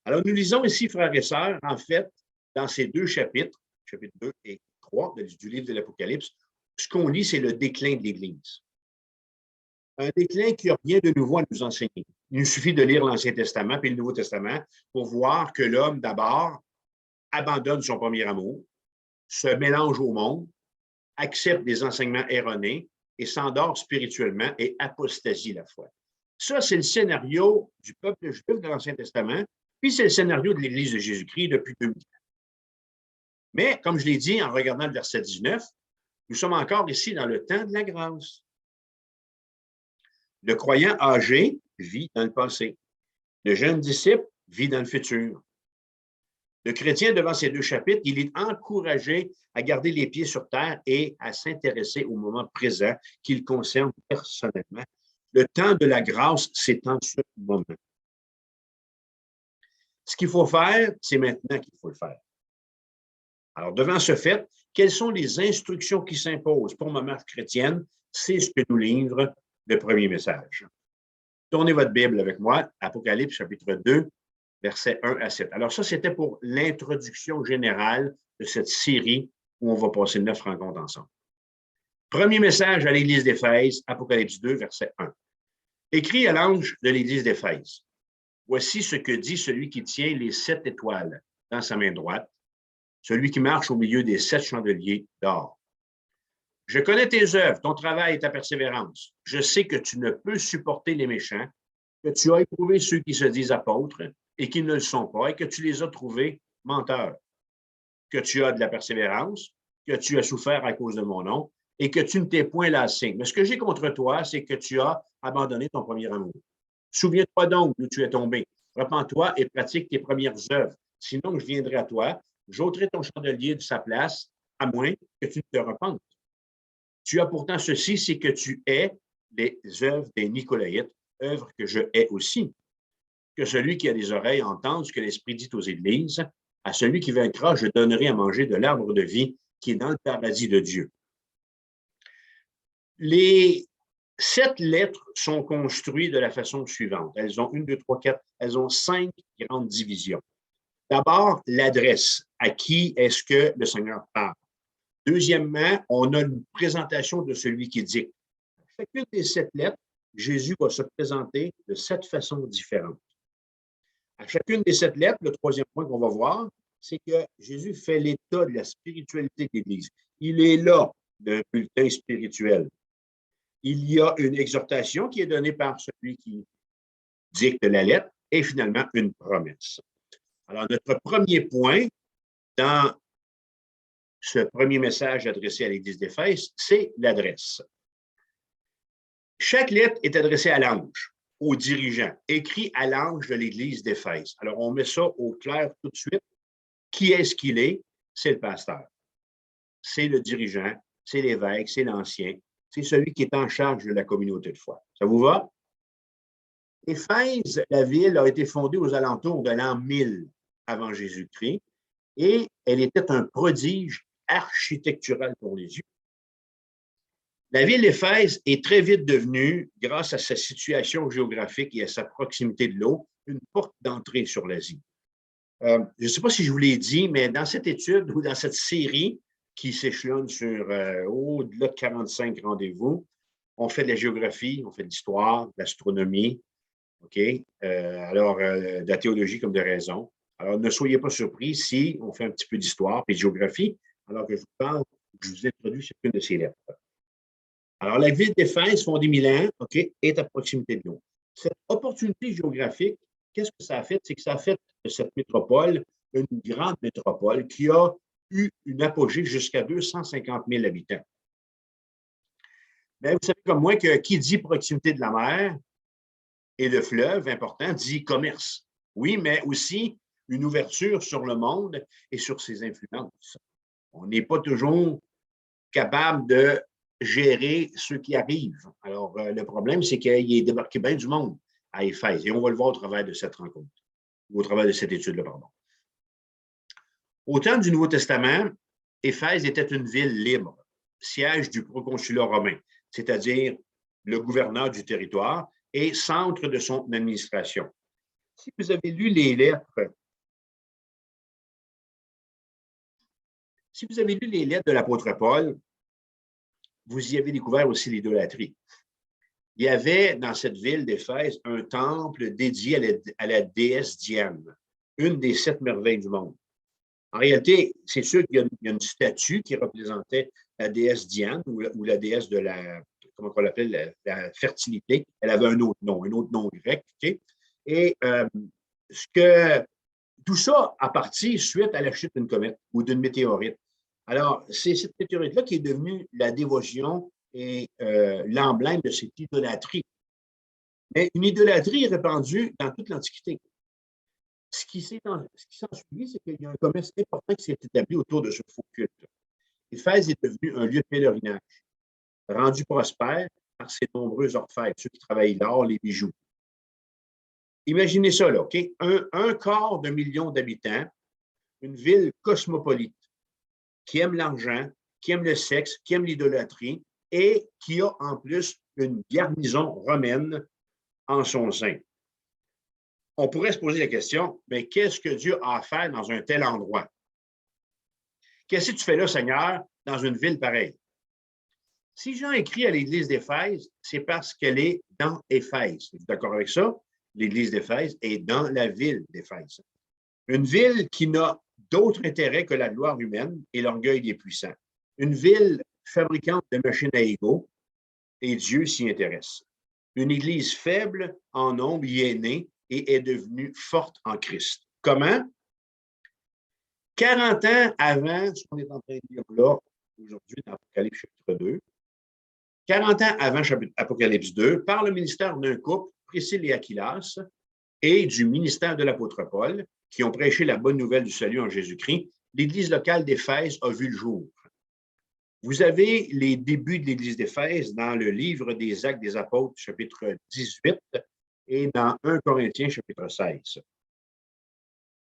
Alors, nous lisons ici, frères et sœurs, en fait, dans ces 2 chapitres, chapitres 2 et 3 du livre de l'Apocalypse, ce qu'on lit, c'est le déclin de l'Église. Un déclin qui n'a rien de nouveau à nous enseigner. Il nous suffit de lire l'Ancien Testament puis le Nouveau Testament pour voir que l'homme, d'abord, abandonne son premier amour, se mélange au monde, accepte des enseignements erronés et s'endort spirituellement et apostasie la foi. Ça, c'est le scénario du peuple juif de l'Ancien Testament, puis c'est le scénario de l'Église de Jésus-Christ depuis 2000 ans. Mais, comme je l'ai dit en regardant le verset 19, nous sommes encore ici dans le temps de la grâce. Le croyant âgé vit dans le passé. Le jeune disciple vit dans le futur. Le chrétien, devant ces 2 chapitres, il est encouragé à garder les pieds sur terre et à s'intéresser au moment présent qui le concerne personnellement. Le temps de la grâce, c'est en ce moment. Ce qu'il faut faire, c'est maintenant qu'il faut le faire. Alors, devant ce fait, quelles sont les instructions qui s'imposent pour ma mère chrétienne? C'est ce que nous livre le premier message. Tournez votre Bible avec moi, Apocalypse chapitre 2, versets 1 à 7. Alors ça, c'était pour l'introduction générale de cette série où on va passer 9 rencontres ensemble. Premier message à l'Église d'Éphèse, Apocalypse 2, verset 1. Écrit à l'ange de l'Église d'Éphèse. Voici ce que dit celui qui tient les 7 étoiles dans sa main droite, celui qui marche au milieu des 7 chandeliers d'or. Je connais tes œuvres, ton travail et ta persévérance. Je sais que tu ne peux supporter les méchants, que tu as éprouvé ceux qui se disent apôtres et qui ne le sont pas, et que tu les as trouvés menteurs, que tu as de la persévérance, que tu as souffert à cause de mon nom, et que tu ne t'es point lassé. Mais ce que j'ai contre toi, c'est que tu as abandonné ton premier amour. Souviens-toi donc d'où tu es tombé. Repens-toi et pratique tes premières œuvres. Sinon, je viendrai à toi, j'ôterai ton chandelier de sa place, à moins que tu ne te repentes. Tu as pourtant ceci, c'est que tu hais les œuvres des Nicolaïtes, œuvres que je hais aussi. Que celui qui a des oreilles entende ce que l'Esprit dit aux Églises. À celui qui vaincra, je donnerai à manger de l'arbre de vie qui est dans le paradis de Dieu. Les 7 lettres sont construites de la façon suivante. Elles ont 1, 2, 3, 4, elles ont 5 grandes divisions. D'abord, l'adresse. À qui est-ce que le Seigneur parle? Deuxièmement, on a une présentation de celui qui dicte. Chacune des 7 lettres, Jésus va se présenter de 7 façons différentes. À chacune des 7 lettres, le troisième point qu'on va voir, c'est que Jésus fait l'état de la spiritualité de l'Église. Il est là d'un bulletin spirituel. Il y a une exhortation qui est donnée par celui qui dicte la lettre et finalement une promesse. Alors, notre premier point dans ce premier message adressé à l'Église d'Éphèse, c'est l'adresse. Chaque lettre est adressée à l'ange, au dirigeant, écrit à l'ange de l'Église d'Éphèse. Alors, on met ça au clair tout de suite. Qui est-ce qu'il est? C'est le pasteur. C'est le dirigeant, c'est l'évêque, c'est l'ancien, c'est celui qui est en charge de la communauté de foi. Ça vous va? Éphèse, la ville, a été fondée aux alentours de l'an 1000 avant Jésus-Christ et elle était un prodige architectural pour les yeux. La ville d'Éphèse est très vite devenue, grâce à sa situation géographique et à sa proximité de l'eau, une porte d'entrée sur l'Asie. Je ne sais pas si je vous l'ai dit, mais dans cette étude ou dans cette série qui s'échelonne sur au-delà de 45 rendez-vous, on fait de la géographie, on fait de l'histoire, de l'astronomie, OK? De la théologie comme de raison. Alors, ne soyez pas surpris si on fait un petit peu d'histoire et de géographie, alors que je vous parle, je vous introduis chacune de ces lettres. Alors, la ville d'Éphèse, fondée 1000 ans, OK, est à proximité de nous. Cette opportunité géographique, qu'est-ce que ça a fait? C'est que ça a fait de cette métropole une grande métropole qui a eu une apogée jusqu'à 250 000 habitants. Mais vous savez comme moi que qui dit proximité de la mer et de fleuve important dit commerce. Oui, mais aussi une ouverture sur le monde et sur ses influences. On n'est pas toujours capable de gérer ceux qui arrivent. Alors, le problème, c'est qu'il est débarqué bien du monde à Éphèse. Et on va le voir au travers de cette rencontre, ou au travers de cette étude-là, pardon. Au temps du Nouveau Testament, Éphèse était une ville libre, siège du proconsulat romain, c'est-à-dire le gouverneur du territoire et centre de son administration. Si vous avez lu les lettres, de l'apôtre Paul, vous y avez découvert aussi l'idolâtrie. Il y avait dans cette ville d'Éphèse un temple dédié à la déesse Diane, une des 7 merveilles du monde. En réalité, c'est sûr qu'il y a une statue qui représentait la déesse Diane ou la déesse de la, comment on l'appelle, la fertilité. Elle avait un autre nom grec. Okay? Et tout ça a parti suite à la chute d'une comète ou d'une météorite. Alors, c'est cette météorite-là qui est devenue la dévotion et l'emblème de cette idolâtrie. Mais une idolâtrie répandue dans toute l'Antiquité. Ce qui s'en suit, c'est qu'il y a un commerce important qui s'est établi autour de ce faux culte. Éphèse est devenu un lieu de pèlerinage, rendu prospère par ses nombreux orfèvres, ceux qui travaillent l'or, les bijoux. Imaginez ça, là, OK? Un quart de million d'habitants, une ville cosmopolite, qui aime l'argent, qui aime le sexe, qui aime l'idolâtrie et qui a en plus une garnison romaine en son sein. On pourrait se poser la question, mais qu'est-ce que Dieu a à faire dans un tel endroit? Qu'est-ce que tu fais là, Seigneur, dans une ville pareille? Si Jean écrit à l'Église d'Éphèse, c'est parce qu'elle est dans Éphèse. Êtes-vous d'accord avec ça? L'Église d'Éphèse est dans la ville d'Éphèse. Une ville qui n'a d'autre intérêt que la gloire humaine et l'orgueil des puissants. Une ville fabricante de machines à ego, et Dieu s'y intéresse. Une Église faible en nombre y est née et est devenue forte en Christ. Comment? 40 ans avant ce qu'on est en train de lire là, aujourd'hui, dans Apocalypse chapitre 2, 40 ans avant Apocalypse 2, par le ministère d'un couple, Priscille et Aquilas, et du ministère de l'apôtre Paul, qui ont prêché la bonne nouvelle du salut en Jésus-Christ, l'Église locale d'Éphèse a vu le jour. Vous avez les débuts de l'Église d'Éphèse dans le livre des Actes des Apôtres, chapitre 18, et dans 1 Corinthiens, chapitre 16.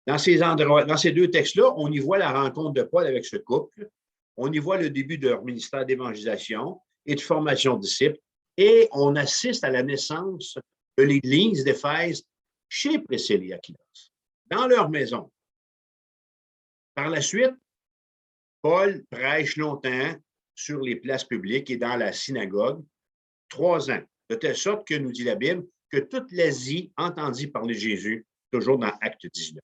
Dans ces deux textes-là, on y voit la rencontre de Paul avec ce couple, on y voit le début de leur ministère d'évangélisation et de formation de disciples, et on assiste à la naissance de l'Église d'Éphèse chez Priscille et Aquilas, dans leur maison. Par la suite, Paul prêche longtemps sur les places publiques et dans la synagogue, 3 ans, de telle sorte que, nous dit la Bible, que toute l'Asie entendit parler de Jésus, toujours dans Acte 19.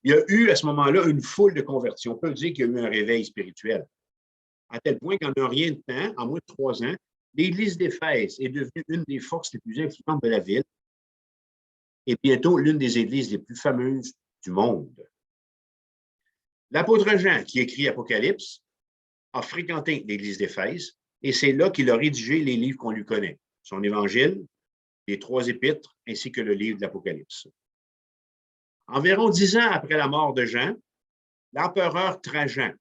Il y a eu à ce moment-là une foule de conversions. On peut dire qu'il y a eu un réveil spirituel. À tel point qu'en un rien de temps, en moins de 3 ans, l'Église d'Éphèse est devenue une des forces les plus influentes de la ville et bientôt l'une des églises les plus fameuses du monde. L'apôtre Jean, qui écrit Apocalypse, a fréquenté l'Église d'Éphèse et c'est là qu'il a rédigé les livres qu'on lui connaît, son Évangile, les 3 épîtres ainsi que le livre de l'Apocalypse. Environ 10 ans après la mort de Jean, l'empereur Trajan,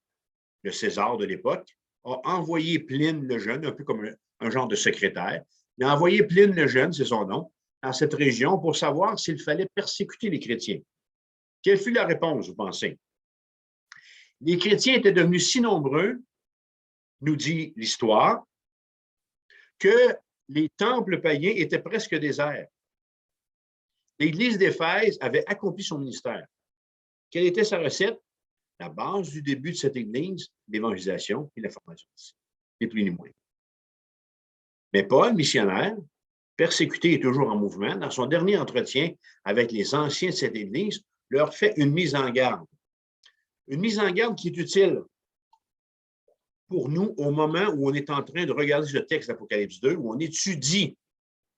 le César de l'époque, a envoyé Pline le Jeune, un peu comme un genre de secrétaire, il a envoyé Pline le Jeune, c'est son nom, dans cette région pour savoir s'il fallait persécuter les chrétiens. Quelle fut la réponse, vous pensez? Les chrétiens étaient devenus si nombreux, nous dit l'histoire, que les temples païens étaient presque déserts. L'Église d'Éphèse avait accompli son ministère. Quelle était sa recette? La base du début de cette Église, l'évangélisation et la formation, ni plus ni moins. Mais Paul, missionnaire, persécuté et toujours en mouvement, dans son dernier entretien avec les anciens de cette Église, leur fait une mise en garde. Une mise en garde qui est utile pour nous au moment où on est en train de regarder ce texte d'Apocalypse 2, où on étudie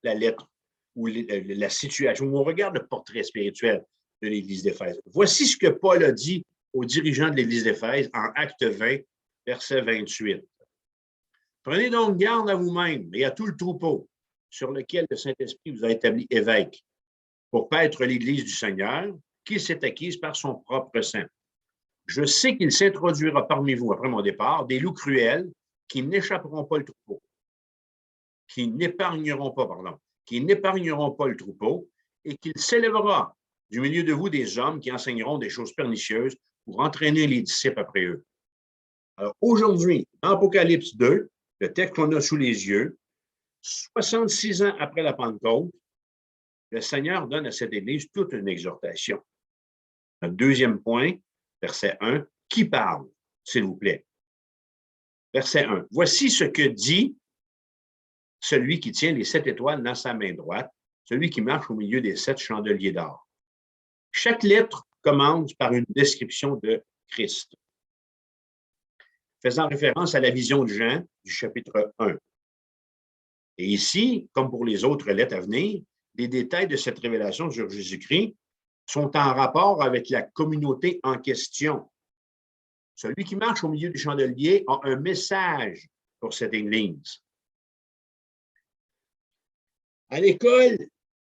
la lettre ou la situation, où on regarde le portrait spirituel de l'Église d'Éphèse. Voici ce que Paul a dit aux dirigeants de l'Église d'Éphèse en Acte 20, verset 28. Prenez donc garde à vous-même et à tout le troupeau sur lequel le Saint-Esprit vous a établi évêque, pour paître l'Église du Seigneur, qu'il s'est acquise par son propre sang. Je sais qu'il s'introduira parmi vous, après mon départ, des loups cruels qui n'échapperont pas le troupeau, qui n'épargneront pas le troupeau, et qu'il s'élèvera du milieu de vous des hommes qui enseigneront des choses pernicieuses pour entraîner les disciples après eux. Alors aujourd'hui, dans Apocalypse 2, le texte qu'on a sous les yeux, 66 ans après la Pentecôte, le Seigneur donne à cette Église toute une exhortation. Notre deuxième point, verset 1, qui parle, s'il vous plaît? Verset 1, voici ce que dit celui qui tient les 7 étoiles dans sa main droite, celui qui marche au milieu des 7 chandeliers d'or. Chaque lettre commence par une description de Christ, faisant référence à la vision de Jean du chapitre 1. Et ici, comme pour les autres lettres à venir, les détails de cette révélation sur Jésus-Christ sont en rapport avec la communauté en question. Celui qui marche au milieu du chandelier a un message pour cette Église. À l'école,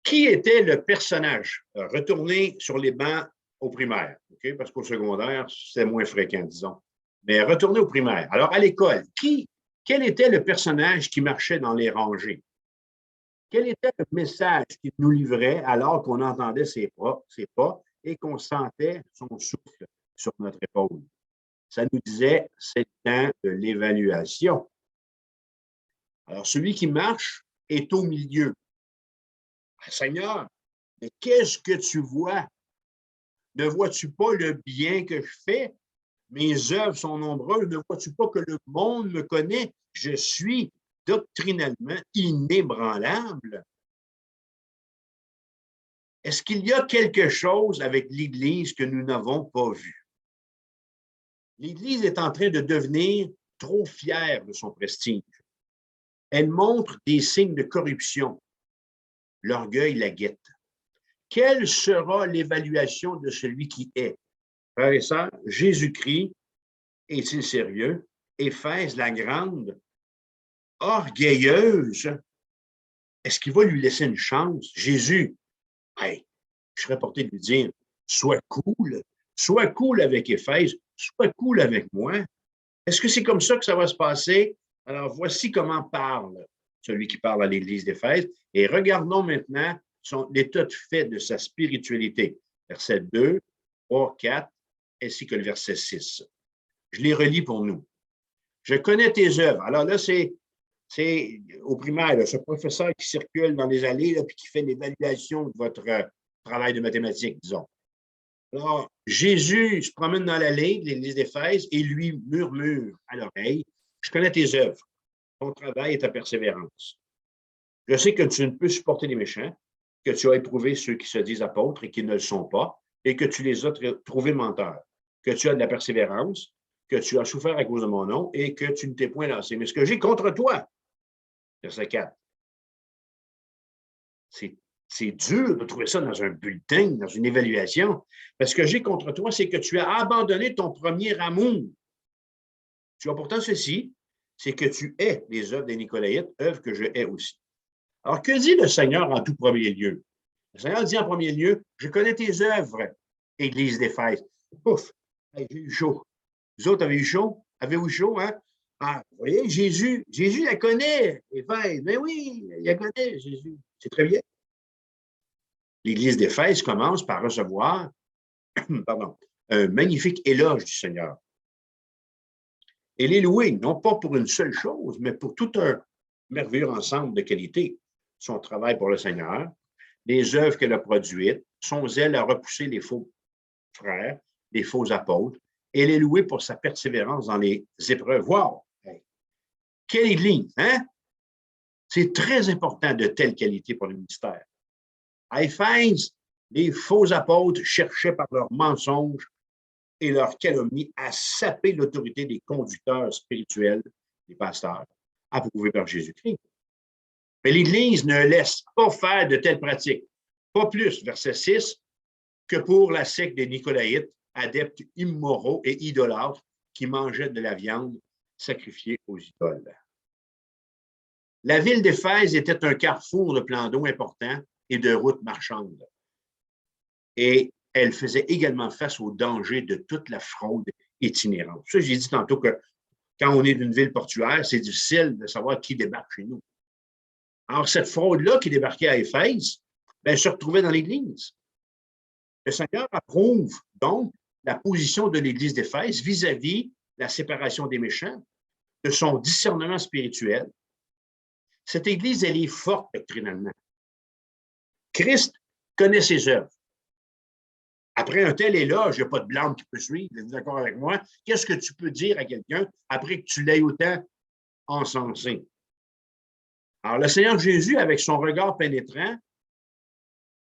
qui était le personnage? Retournez sur les bancs au primaire, okay? Parce qu'au secondaire, c'est moins fréquent, disons. Mais retournez au primaire. Alors, à l'école, quel était le personnage qui marchait dans les rangées? Quel était le message qu'il nous livrait alors qu'on entendait ses pas et qu'on sentait son souffle sur notre épaule? Ça nous disait, c'est le temps de l'évaluation. Alors, celui qui marche est au milieu. Seigneur, mais qu'est-ce que tu vois? Ne vois-tu pas le bien que je fais? Mes œuvres sont nombreuses. Ne vois-tu pas que le monde me connaît? Je suis doctrinalement inébranlable. Est-ce qu'il y a quelque chose avec l'Église que nous n'avons pas vu? L'Église est en train de devenir trop fière de son prestige. Elle montre des signes de corruption. L'orgueil la guette. Quelle sera l'évaluation de celui qui est? Frères et sœurs, Jésus-Christ est-il sérieux? Éphèse la grande, orgueilleuse, est-ce qu'il va lui laisser une chance? Jésus, hey, je serais porté de lui dire, sois cool avec Éphèse, sois cool avec moi. Est-ce que c'est comme ça que ça va se passer? Alors, voici comment parle celui qui parle à l'Église d'Éphèse. Et regardons maintenant l'état de fait de sa spiritualité. Verset 2, 3, 4, ainsi que le verset 6. Je les relis pour nous. Je connais tes œuvres. Alors là, c'est au primaire, là, ce professeur qui circule dans les allées et qui fait l'évaluation de votre travail de mathématiques, disons. Alors, Jésus se promène dans l'allée de l'Église d'Éphèse et lui murmure à l'oreille, je connais tes œuvres, ton travail et ta persévérance. Je sais que tu ne peux supporter les méchants, que tu as éprouvé ceux qui se disent apôtres et qui ne le sont pas, et que tu les as trouvés menteurs, que tu as de la persévérance, que tu as souffert à cause de mon nom et que tu ne t'es point lassé. Mais ce que j'ai contre toi, verset 4, c'est dur de trouver ça dans un bulletin, dans une évaluation, parce que j'ai contre toi, c'est que tu as abandonné ton premier amour. Tu as pourtant ceci, c'est que tu hais les œuvres des Nicolaïtes, œuvres que je hais aussi. Alors, que dit le Seigneur en tout premier lieu? Le Seigneur dit en premier lieu, je connais tes œuvres, Église d'Éphèse. Ouf, j'ai eu chaud. Vous autres avez eu chaud? Avez-vous chaud, hein? Ah, vous voyez, Jésus la connaît, Éphèse. Mais oui, il la connaît, Jésus. C'est très bien. L'Église d'Éphèse commence par recevoir un magnifique éloge du Seigneur. Elle est louée, non pas pour une seule chose, mais pour tout un merveilleux ensemble de qualités. Son travail pour le Seigneur, les œuvres qu'elle a produites, son zèle à repousser les faux frères, les faux apôtres. Elle est louée pour sa persévérance dans les épreuves. Wow! Quelle Église, hein? C'est très important de telle qualité pour le ministère. À Éphèse, les faux apôtres cherchaient par leurs mensonges et leurs calomnies à saper l'autorité des conducteurs spirituels, des pasteurs, approuvés par Jésus-Christ. Mais l'Église ne laisse pas faire de telles pratiques. Pas plus, verset 6, que pour la secte des Nicolaïtes, adeptes immoraux et idolâtres qui mangeaient de la viande sacrifiée aux idoles. La ville d'Éphèse était un carrefour de plans d'eau important et de routes marchandes. Et elle faisait également face au danger de toute la fraude itinérante. Ça, j'ai dit tantôt que quand on est d'une ville portuaire, c'est difficile de savoir qui débarque chez nous. Alors, cette fraude-là qui débarquait à Éphèse, ben, se retrouvait dans l'Église. Le Seigneur approuve donc la position de l'Église d'Éphèse vis-à-vis la séparation des méchants, de son discernement spirituel. Cette Église, elle est forte doctrinalement. Christ connaît ses œuvres. Après un tel éloge, il n'y a pas de blâme qui peut suivre. Vous êtes d'accord avec moi? Qu'est-ce que tu peux dire à quelqu'un après que tu l'aies autant encensé? Alors, le Seigneur Jésus, avec son regard pénétrant,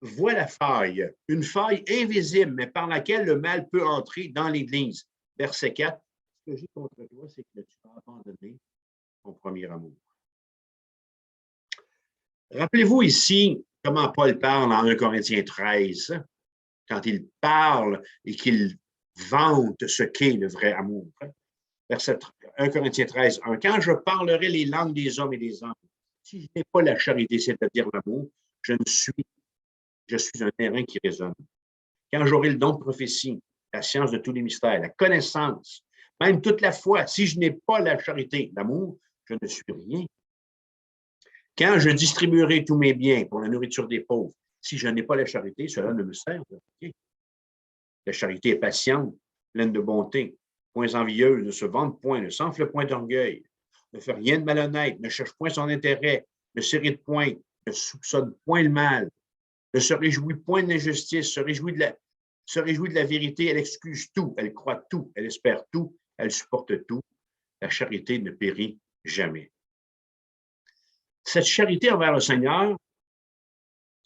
voit la faille, une faille invisible, mais par laquelle le mal peut entrer dans l'Église. Verset 4, ce que j'ai contre toi, c'est que tu as abandonné ton premier amour. Rappelez-vous ici comment Paul parle en 1 Corinthiens 13, quand il parle et qu'il vante ce qu'est le vrai amour. Verset 1 Corinthiens 13, 1. Quand je parlerai les langues des hommes et des anges, si je n'ai pas la charité, c'est-à-dire l'amour, je suis un terrain qui résonne. Quand j'aurai le don de prophétie, la science de tous les mystères, la connaissance, même toute la foi, si je n'ai pas la charité, l'amour, je ne suis rien. Quand je distribuerai tous mes biens pour la nourriture des pauvres, si je n'ai pas la charité, cela ne me sert de rien. La charité est patiente, pleine de bonté, point envieuse, ne se vante point, ne s'enfle point d'orgueil, ne fait rien de malhonnête, ne cherche point son intérêt, ne s'irrite point, ne soupçonne point le mal, ne se réjouit point de l'injustice, se réjouit de la vérité, elle excuse tout, elle croit tout, elle espère tout, elle supporte tout. La charité ne périt jamais. Cette charité envers le Seigneur,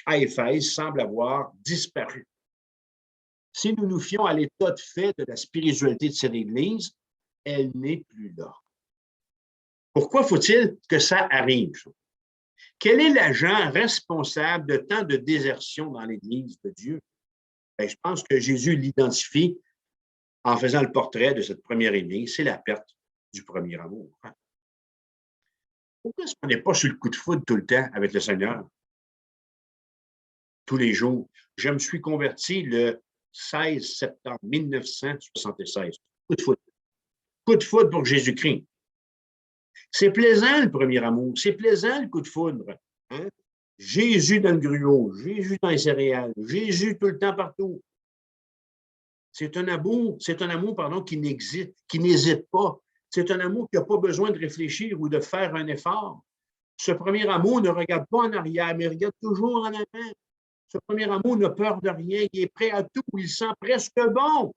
à Éphèse, semble avoir disparu. Si nous nous fions à l'état de fait de la spiritualité de cette Église, elle n'est plus là. Pourquoi faut-il que ça arrive? Quel est l'agent responsable de tant de désertion dans l'Église de Dieu? Bien, je pense que Jésus l'identifie en faisant le portrait de cette première Église, c'est la perte du premier amour. Pourquoi est-ce qu'on n'est pas sur le coup de foudre tout le temps avec le Seigneur? Tous les jours. Je me suis converti le 16 septembre 1976. Coup de foudre. Coup de foudre pour Jésus-Christ. C'est plaisant le premier amour, c'est plaisant le coup de foudre. Hein? Jésus dans le gruau, Jésus dans les céréales, Jésus tout le temps partout. C'est un amour, qui n'hésite pas. C'est un amour qui n'a pas besoin de réfléchir ou de faire un effort. Ce premier amour ne regarde pas en arrière, mais regarde toujours en avant. Ce premier amour n'a peur de rien, il est prêt à tout, il sent presque bon.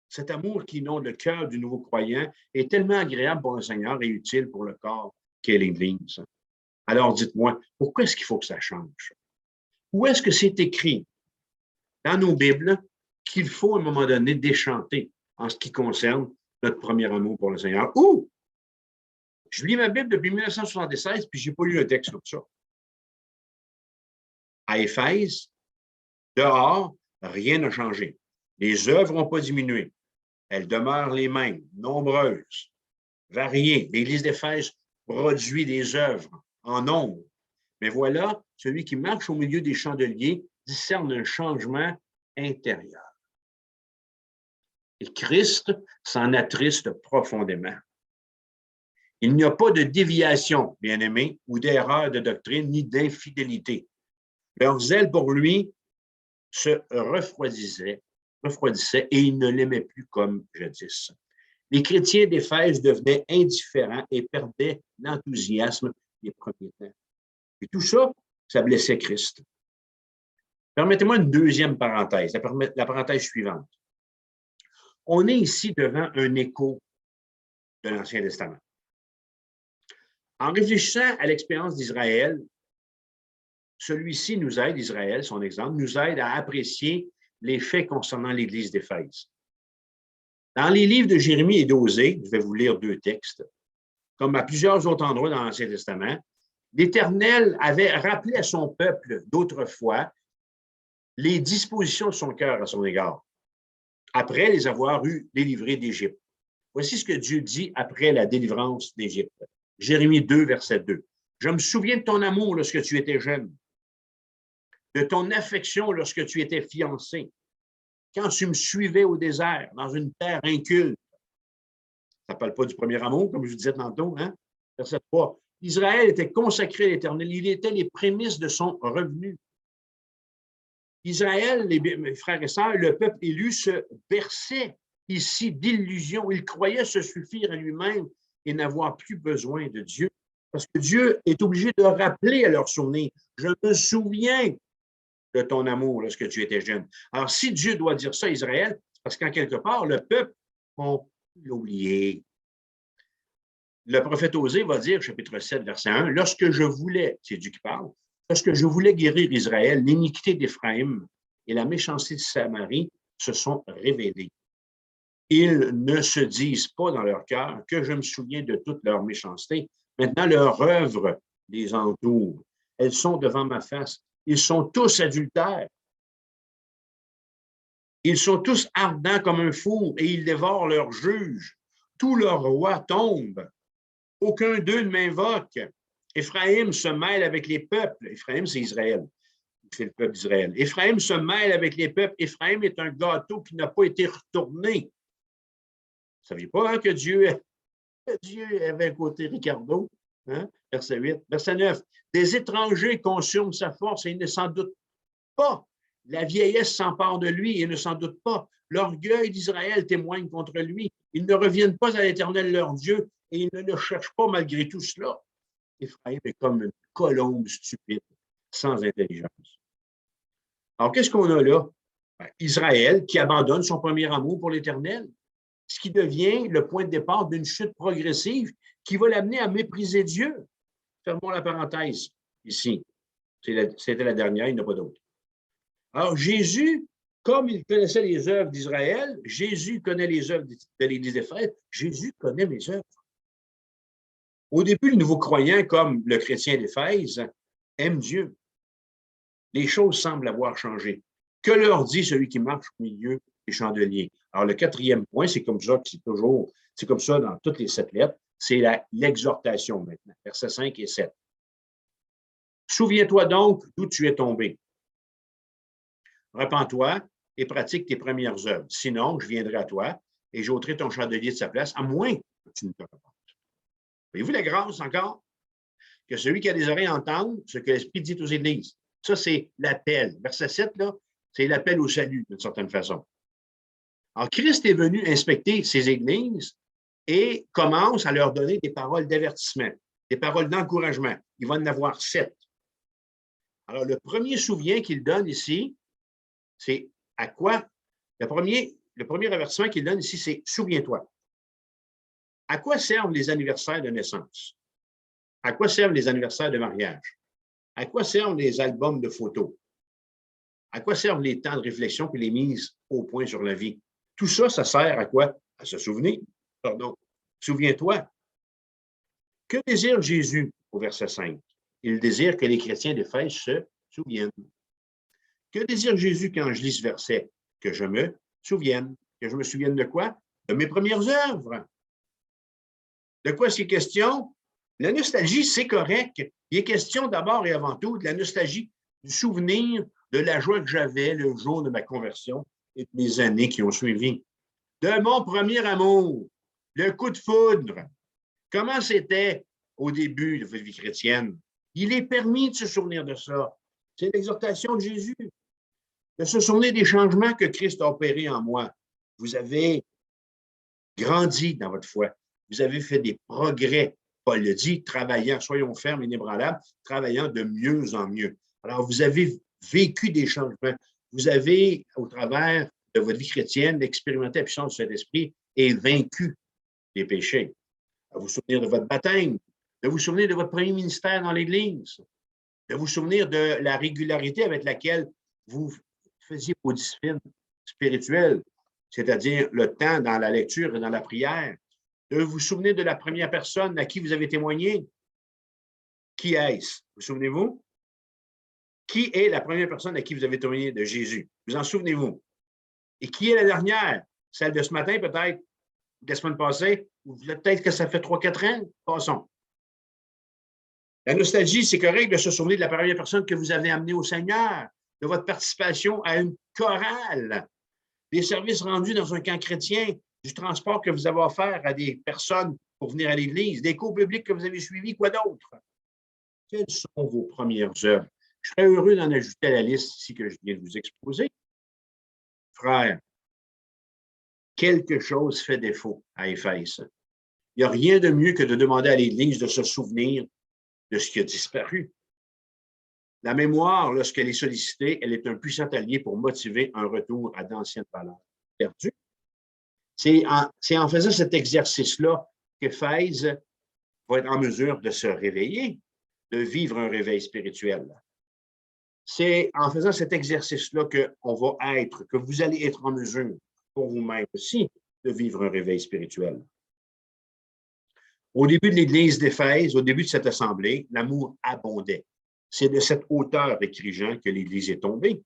Cet amour qui inonde le cœur du nouveau croyant est tellement agréable pour le Seigneur et utile pour le corps qu'est l'Église. Alors dites-moi, pourquoi est-ce qu'il faut que ça change? Où est-ce que c'est écrit dans nos Bibles qu'il faut à un moment donné déchanter en ce qui concerne notre premier amour pour le Seigneur? Ou, je lis ma Bible depuis 1976 puis je n'ai pas lu un texte comme ça. À Éphèse, dehors, rien n'a changé. Les œuvres n'ont pas diminué. Elles demeurent les mêmes, nombreuses, variées. L'Église d'Éphèse produit des œuvres en nombre. Mais voilà, celui qui marche au milieu des chandeliers discerne un changement intérieur. Et Christ s'en attriste profondément. Il n'y a pas de déviation, bien-aimés, ou d'erreur de doctrine, ni d'infidélité. Leur zèle pour lui se refroidissait et ils ne l'aimaient plus comme jadis. Les chrétiens d'Éphèse devenaient indifférents et perdaient l'enthousiasme des premiers temps. Et tout ça, ça blessait Christ. Permettez-moi une deuxième parenthèse, la parenthèse suivante. On est ici devant un écho de l'Ancien Testament. En réfléchissant à l'expérience d'Israël, celui-ci nous aide, Israël, son exemple, nous aide à apprécier les faits concernant l'Église d'Éphèse. Dans les livres de Jérémie et d'Osée, je vais vous lire deux textes, comme à plusieurs autres endroits dans l'Ancien Testament, l'Éternel avait rappelé à son peuple d'autrefois les dispositions de son cœur à son égard, après les avoir eu délivrés d'Égypte. Voici ce que Dieu dit après la délivrance d'Égypte. Jérémie 2, verset 2. « Je me souviens de ton amour lorsque tu étais jeune, de ton affection lorsque tu étais fiancé, quand tu me suivais au désert, dans une terre inculte. » Ça ne parle pas du premier amour, comme je vous disais tantôt, hein? Verset 3. Israël était consacré à l'Éternel. Il était les prémices de son revenu. Israël, mes frères et sœurs, le peuple élu se berçait ici d'illusions. Il croyait se suffire à lui-même et n'avoir plus besoin de Dieu. Parce que Dieu est obligé de rappeler à leur souvenir. Je me souviens de ton amour lorsque tu étais jeune. Alors, si Dieu doit dire ça à Israël, c'est parce qu'en quelque part, le peuple a oublié. Le prophète Osée va dire, chapitre 7, verset 1, « Lorsque je voulais, c'est Dieu qui parle, lorsque je voulais guérir Israël, l'iniquité d'Éphraïm et la méchanceté de Samarie se sont révélées. Ils ne se disent pas dans leur cœur que je me souviens de toute leur méchanceté. Maintenant, leur œuvre les entoure. Elles sont devant ma face. Ils sont tous adultères. Ils sont tous ardents comme un four et ils dévorent leurs juges. Tous leurs rois tombent. Aucun d'eux ne m'invoque. Éphraïm se mêle avec les peuples. Éphraïm, c'est Israël. C'est le peuple d'Israël. Éphraïm se mêle avec les peuples. Éphraïm est un gâteau qui n'a pas été retourné. Vous ne saviez pas hein, que Dieu avait un côté Ricardo? Hein? Verset 8. Verset 9. Des étrangers consument sa force et il ne s'en doute pas. La vieillesse s'empare de lui et il ne s'en doute pas. L'orgueil d'Israël témoigne contre lui. Ils ne reviennent pas à l'Éternel leur Dieu et ils ne le cherchent pas malgré tout cela. Éphraïm est comme une colombe stupide, sans intelligence. Alors, qu'est-ce qu'on a là? Israël qui abandonne son premier amour pour l'Éternel, ce qui devient le point de départ d'une chute progressive qui va l'amener à mépriser Dieu. Fermons la parenthèse ici. C'était la dernière, il n'y en a pas d'autre. Alors, Jésus, comme il connaissait les œuvres d'Israël, Jésus connaît les œuvres de l'Église d'Éphèse, Jésus connaît mes œuvres. Au début, le nouveau croyant, comme le chrétien d'Éphèse, aime Dieu. Les choses semblent avoir changé. Que leur dit celui qui marche au milieu des chandeliers? Alors, le quatrième point, c'est comme ça c'est comme ça dans toutes les 7 lettres, c'est l'exhortation maintenant, versets 5 et 7. Souviens-toi donc d'où tu es tombé. Repens-toi et pratique tes premières œuvres. Sinon, je viendrai à toi et j'ôterai ton chandelier de sa place, à moins que tu ne te repentes. Voyez-vous la grâce encore? Que celui qui a des oreilles entende ce que l'Esprit dit aux Églises. Ça, c'est l'appel. Verset 7, là, c'est l'appel au salut, d'une certaine façon. Alors, Christ est venu inspecter ces Églises et commence à leur donner des paroles d'avertissement, des paroles d'encouragement. Il va en avoir 7. Alors, le premier souvient qu'il donne ici, c'est à quoi? Le premier avertissement qu'il donne ici, c'est « Souviens-toi ». À quoi servent les anniversaires de naissance? À quoi servent les anniversaires de mariage? À quoi servent les albums de photos? À quoi servent les temps de réflexion et les mises au point sur la vie? Tout ça, ça sert à quoi? À se souvenir. Pardon. Souviens-toi. Que désire Jésus au verset 5? Il désire que les chrétiens d'Éphèse se souviennent. Que désire Jésus quand je lis ce verset? Que je me souvienne. Que je me souvienne de quoi? De mes premières œuvres. De quoi est-ce question? La nostalgie, c'est correct. Il est question d'abord et avant tout de la nostalgie, du souvenir de la joie que j'avais le jour de ma conversion et de mes années qui ont suivi. De mon premier amour, le coup de foudre. Comment c'était au début de votre vie chrétienne? Il est permis de se souvenir de ça. C'est l'exhortation de Jésus. De se souvenir des changements que Christ a opérés en moi. Vous avez grandi dans votre foi. Vous avez fait des progrès. Paul le dit, travaillant, soyons fermes et inébranlables, travaillant de mieux en mieux. Alors, vous avez vécu des changements. Vous avez, au travers de votre vie chrétienne, expérimenté la puissance du Saint-Esprit et vaincu les péchés. À vous souvenir de votre baptême, de vous souvenir de votre premier ministère dans l'Église, de vous souvenir de la régularité avec laquelle vous faisiez vos disciplines spirituelles, c'est-à-dire le temps dans la lecture et dans la prière, de vous souvenir de la première personne à qui vous avez témoigné. Qui est-ce? Vous souvenez-vous? Qui est la première personne à qui vous avez témoigné de Jésus? Vous en souvenez-vous? Et qui est la dernière? Celle de ce matin, peut-être, de la semaine passée, ou peut-être que ça fait 3-4 ans? Passons. La nostalgie, c'est correct de se souvenir de la première personne que vous avez amenée au Seigneur, de votre participation à une chorale, des services rendus dans un camp chrétien, du transport que vous avez offert à des personnes pour venir à l'Église, des cours publics que vous avez suivis, quoi d'autre? Quelles sont vos premières œuvres? Je serais heureux d'en ajouter à la liste ici que je viens de vous exposer. Frère, quelque chose fait défaut à Éphèse. Il n'y a rien de mieux que de demander à l'Église de se souvenir de ce qui a disparu. La mémoire, lorsqu'elle est sollicitée, elle est un puissant allié pour motiver un retour à d'anciennes valeurs perdues. C'est en faisant cet exercice-là qu'Éphèse va être en mesure de se réveiller, de vivre un réveil spirituel. C'est en faisant cet exercice-là que vous allez être en mesure pour vous-même aussi de vivre un réveil spirituel. Au début de l'Église d'Éphèse, au début de cette assemblée, l'amour abondait. C'est de cette hauteur, écrit Jean, que l'Église est tombée.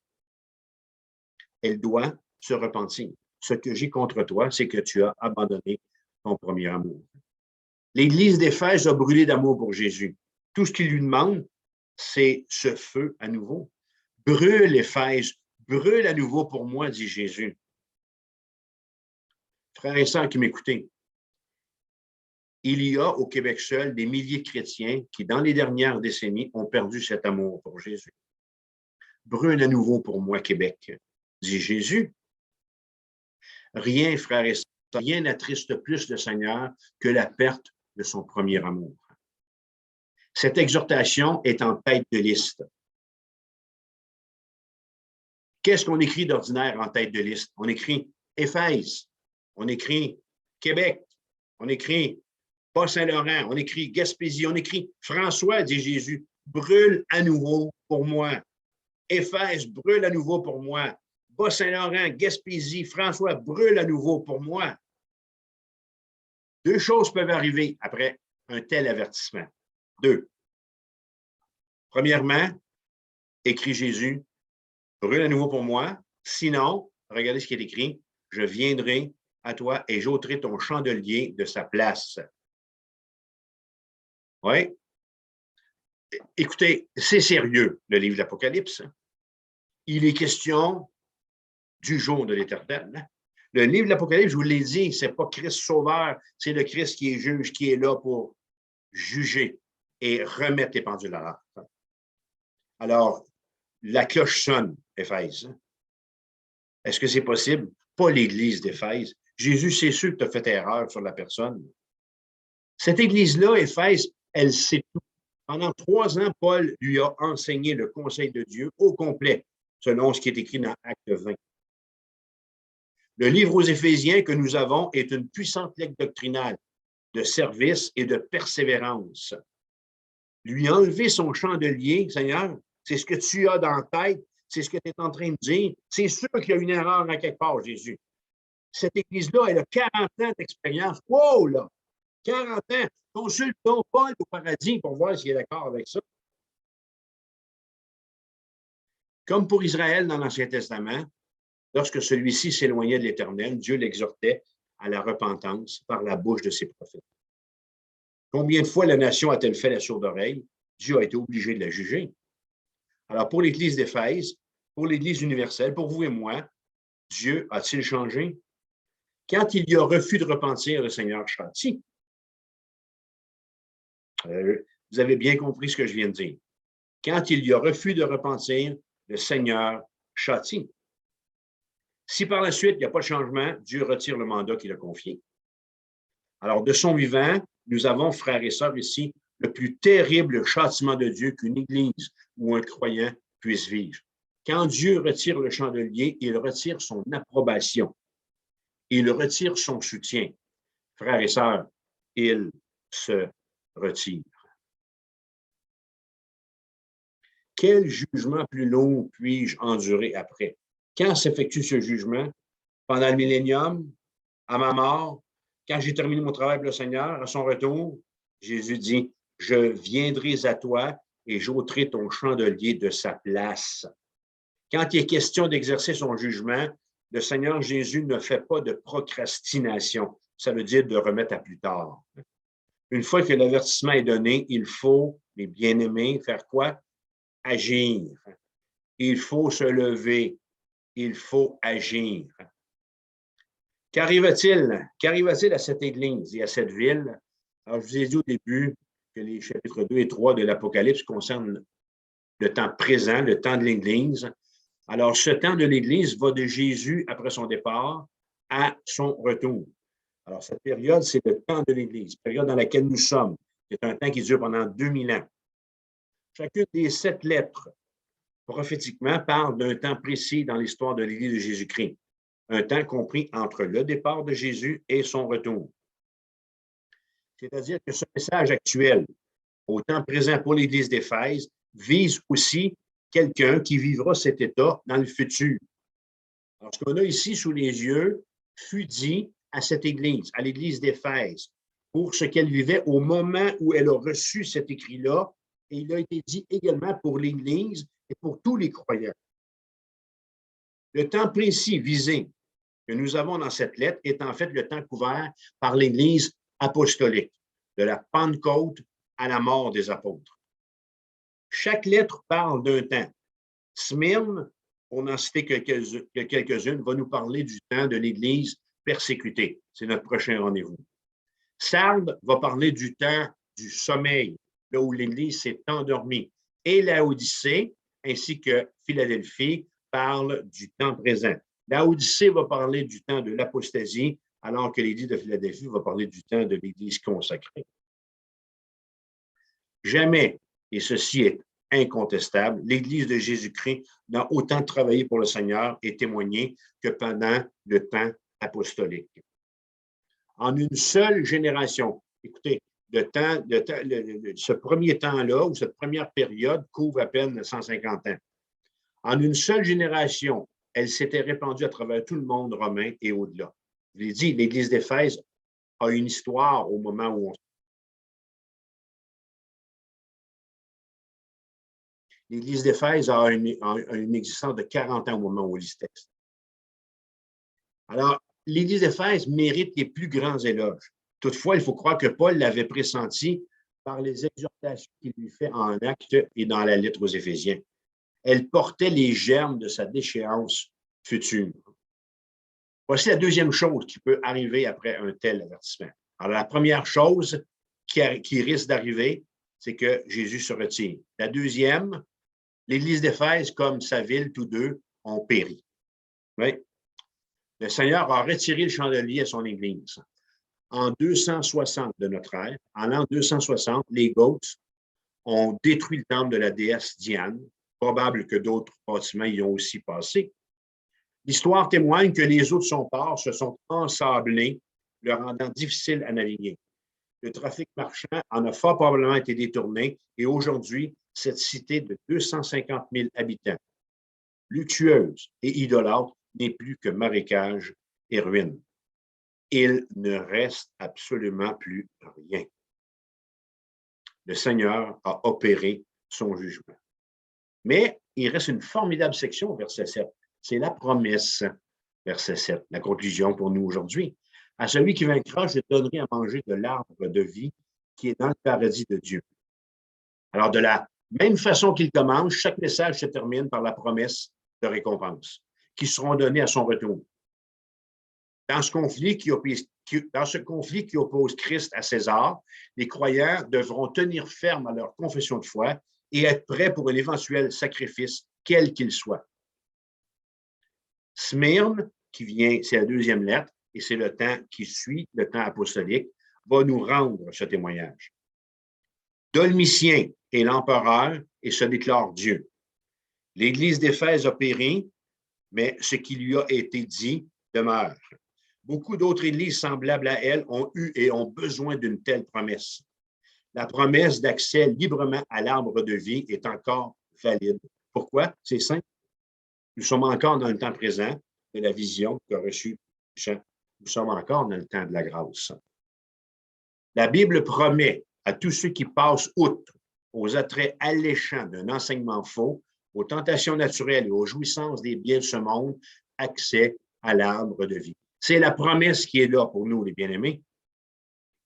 Elle doit se repentir. Ce que j'ai contre toi, c'est que tu as abandonné ton premier amour. L'Église d'Éphèse a brûlé d'amour pour Jésus. Tout ce qu'il lui demande, c'est ce feu à nouveau. Brûle, Éphèse, brûle à nouveau pour moi, dit Jésus. Frères et sœurs qui m'écoutez, il y a au Québec seul des milliers de chrétiens qui, dans les dernières décennies, ont perdu cet amour pour Jésus. Brûle à nouveau pour moi, Québec, dit Jésus. Rien, frères et sœurs, rien n'attriste plus le Seigneur que la perte de son premier amour. Cette exhortation est en tête de liste. Qu'est-ce qu'on écrit d'ordinaire en tête de liste? On écrit Éphèse, on écrit Québec, on écrit Bas-Saint-Laurent, on écrit Gaspésie, on écrit François, dit Jésus, brûle à nouveau pour moi. Éphèse, brûle à nouveau pour moi. Bas-Saint-Laurent, Gaspésie, François, brûle à nouveau pour moi. Deux choses peuvent arriver après un tel avertissement. Deux. Premièrement, écrit Jésus, brûle à nouveau pour moi. Sinon, regardez ce qui est écrit, je viendrai à toi et j'ôterai ton chandelier de sa place. Oui. Écoutez, c'est sérieux, le livre de l'Apocalypse. Il est question du jour de l'Éternel. Le livre de l'Apocalypse, je vous l'ai dit, ce n'est pas Christ sauveur, c'est le Christ qui est juge, qui est là pour juger et remettre les pendules à l'heure. Alors, la cloche sonne, Éphèse. Est-ce que c'est possible? Pas l'Église d'Éphèse. Jésus, c'est sûr que tu as fait erreur sur la personne. Cette Église-là, Éphèse, elle sait tout. Pendant 3 ans, Paul lui a enseigné le conseil de Dieu au complet, selon ce qui est écrit dans Acte 20. Le livre aux Éphésiens que nous avons est une puissante lettre doctrinale de service et de persévérance. Lui enlever son chandelier, Seigneur, c'est ce que tu as dans la tête, c'est ce que tu es en train de dire. C'est sûr qu'il y a une erreur à quelque part, Jésus. Cette Église-là, elle a 40 ans d'expérience. Wow, là! 40 ans. Consulte donc Paul au paradis pour voir s'il est d'accord avec ça. Comme pour Israël dans l'Ancien Testament, lorsque celui-ci s'éloignait de l'Éternel, Dieu l'exhortait à la repentance par la bouche de ses prophètes. Combien de fois la nation a-t-elle fait la sourde oreille? Dieu a été obligé de la juger. Alors, pour l'Église d'Éphèse, pour l'Église universelle, pour vous et moi, Dieu a-t-il changé? Quand il y a refus de repentir, le Seigneur châtie. Vous avez bien compris ce que je viens de dire. Quand il y a refus de repentir, le Seigneur châtie. Si par la suite, il n'y a pas de changement, Dieu retire le mandat qu'il a confié. Alors, de son vivant, nous avons, frères et sœurs, ici, le plus terrible châtiment de Dieu qu'une Église ou un croyant puisse vivre. Quand Dieu retire le chandelier, il retire son approbation. Il retire son soutien. Frères et sœurs, il se retire. quel jugement plus long puis-je endurer après? Quand s'effectue ce jugement? Pendant le millénium, à ma mort, quand j'ai terminé mon travail pour le Seigneur, à son retour, Jésus dit, je viendrai à toi et j'ôterai ton chandelier de sa place. Quand il est question d'exercer son jugement, le Seigneur Jésus ne fait pas de procrastination. Ça veut dire de remettre à plus tard. Une fois que l'avertissement est donné, il faut, les bien-aimés, faire quoi? Agir. Il faut se lever. Il faut agir. Qu'arriva-t-il à cette église et à cette ville? Alors, je vous ai dit au début que les chapitres 2 et 3 de l'Apocalypse concernent le temps présent, le temps de l'Église. Alors, ce temps de l'Église va de Jésus après son départ à son retour. Alors, cette période, c'est le temps de l'Église, période dans laquelle nous sommes. C'est un temps qui dure pendant 2000 ans. Chacune des 7 lettres, prophétiquement, parle d'un temps précis dans l'histoire de l'Église de Jésus-Christ. Un temps compris entre le départ de Jésus et son retour. C'est-à-dire que ce message actuel, au temps présent pour l'Église d'Éphèse, vise aussi quelqu'un qui vivra cet état dans le futur. Alors, ce qu'on a ici sous les yeux fut dit à cette Église, à l'Église d'Éphèse, pour ce qu'elle vivait au moment où elle a reçu cet écrit-là, et il a été dit également pour l'Église et pour tous les croyants. Le temps précis visé que nous avons dans cette lettre est en fait le temps couvert par l'Église apostolique, de la Pentecôte à la mort des apôtres. Chaque lettre parle d'un temps. Smyrne, pour n'en citer que quelques-unes, va nous parler du temps de l'Église persécutée. C'est notre prochain rendez-vous. Sardes va parler du temps du sommeil, là où l'Église s'est endormie. Et Laodicée, ainsi que Philadelphie, parle du temps présent. Laodicée va parler du temps de l'apostasie, alors que l'Église de Philadelphie va parler du temps de l'Église consacrée. Jamais, et ceci est incontestable, l'Église de Jésus-Christ n'a autant travaillé pour le Seigneur et témoigné que pendant le temps apostolique. En une seule génération, écoutez, ce premier temps-là, ou cette première période, couvre à peine 150 ans. En une seule génération, elle s'était répandue à travers tout le monde romain et au-delà. Je l'ai dit, l'Église d'Éphèse a une histoire au moment où on... L'Église d'Éphèse a une existence de 40 ans au moment où on lit ce texte. Alors, l'Église d'Éphèse mérite les plus grands éloges. Toutefois, il faut croire que Paul l'avait pressenti par les exhortations qu'il lui fait en Actes et dans la lettre aux Éphésiens. Elle portait les germes de sa déchéance future. Voici la deuxième chose qui peut arriver après un tel avertissement. Alors, la première chose qui risque d'arriver, c'est que Jésus se retire. La deuxième, l'Église d'Éphèse, comme sa ville, tous deux, ont péri. Oui. Le Seigneur a retiré le chandelier à son Église. En 260 de notre ère, en l'an 260, les Goths ont détruit le temple de la déesse Diane. Probable que d'autres bâtiments y ont aussi passé. L'histoire témoigne que les eaux de son port se sont ensablées, le rendant difficile à naviguer. Le trafic marchand en a fort probablement été détourné et aujourd'hui, cette cité de 250 000 habitants, luxueuse et idolâtre, n'est plus que marécage et ruine. Il ne reste absolument plus rien. Le Seigneur a opéré son jugement. Mais il reste une formidable section au verset 7. C'est la promesse, verset 7, la conclusion pour nous aujourd'hui. À celui qui vaincra, je donnerai à manger de l'arbre de vie qui est dans le paradis de Dieu. Alors, de la même façon qu'il commence, chaque message se termine par la promesse de récompense qui seront données à son retour. Dans ce conflit qui oppose Christ à César, les croyants devront tenir ferme à leur confession de foi et être prêts pour un éventuel sacrifice, quel qu'il soit. Smyrne, qui vient, c'est la deuxième lettre, et c'est le temps qui suit, le temps apostolique, va nous rendre ce témoignage. Dolmitien est l'empereur et se déclare Dieu. L'Église d'Éphèse a péri, mais ce qui lui a été dit demeure. Beaucoup d'autres églises semblables à elle ont eu et ont besoin d'une telle promesse. La promesse d'accès librement à l'arbre de vie est encore valide. Pourquoi? C'est simple. Nous sommes encore dans le temps présent de la vision qu'a reçue Jean. Nous sommes encore dans le temps de la grâce. La Bible promet à tous ceux qui passent outre aux attraits alléchants d'un enseignement faux, aux tentations naturelles et aux jouissances des biens de ce monde, accès à l'arbre de vie. C'est la promesse qui est là pour nous, les bien-aimés.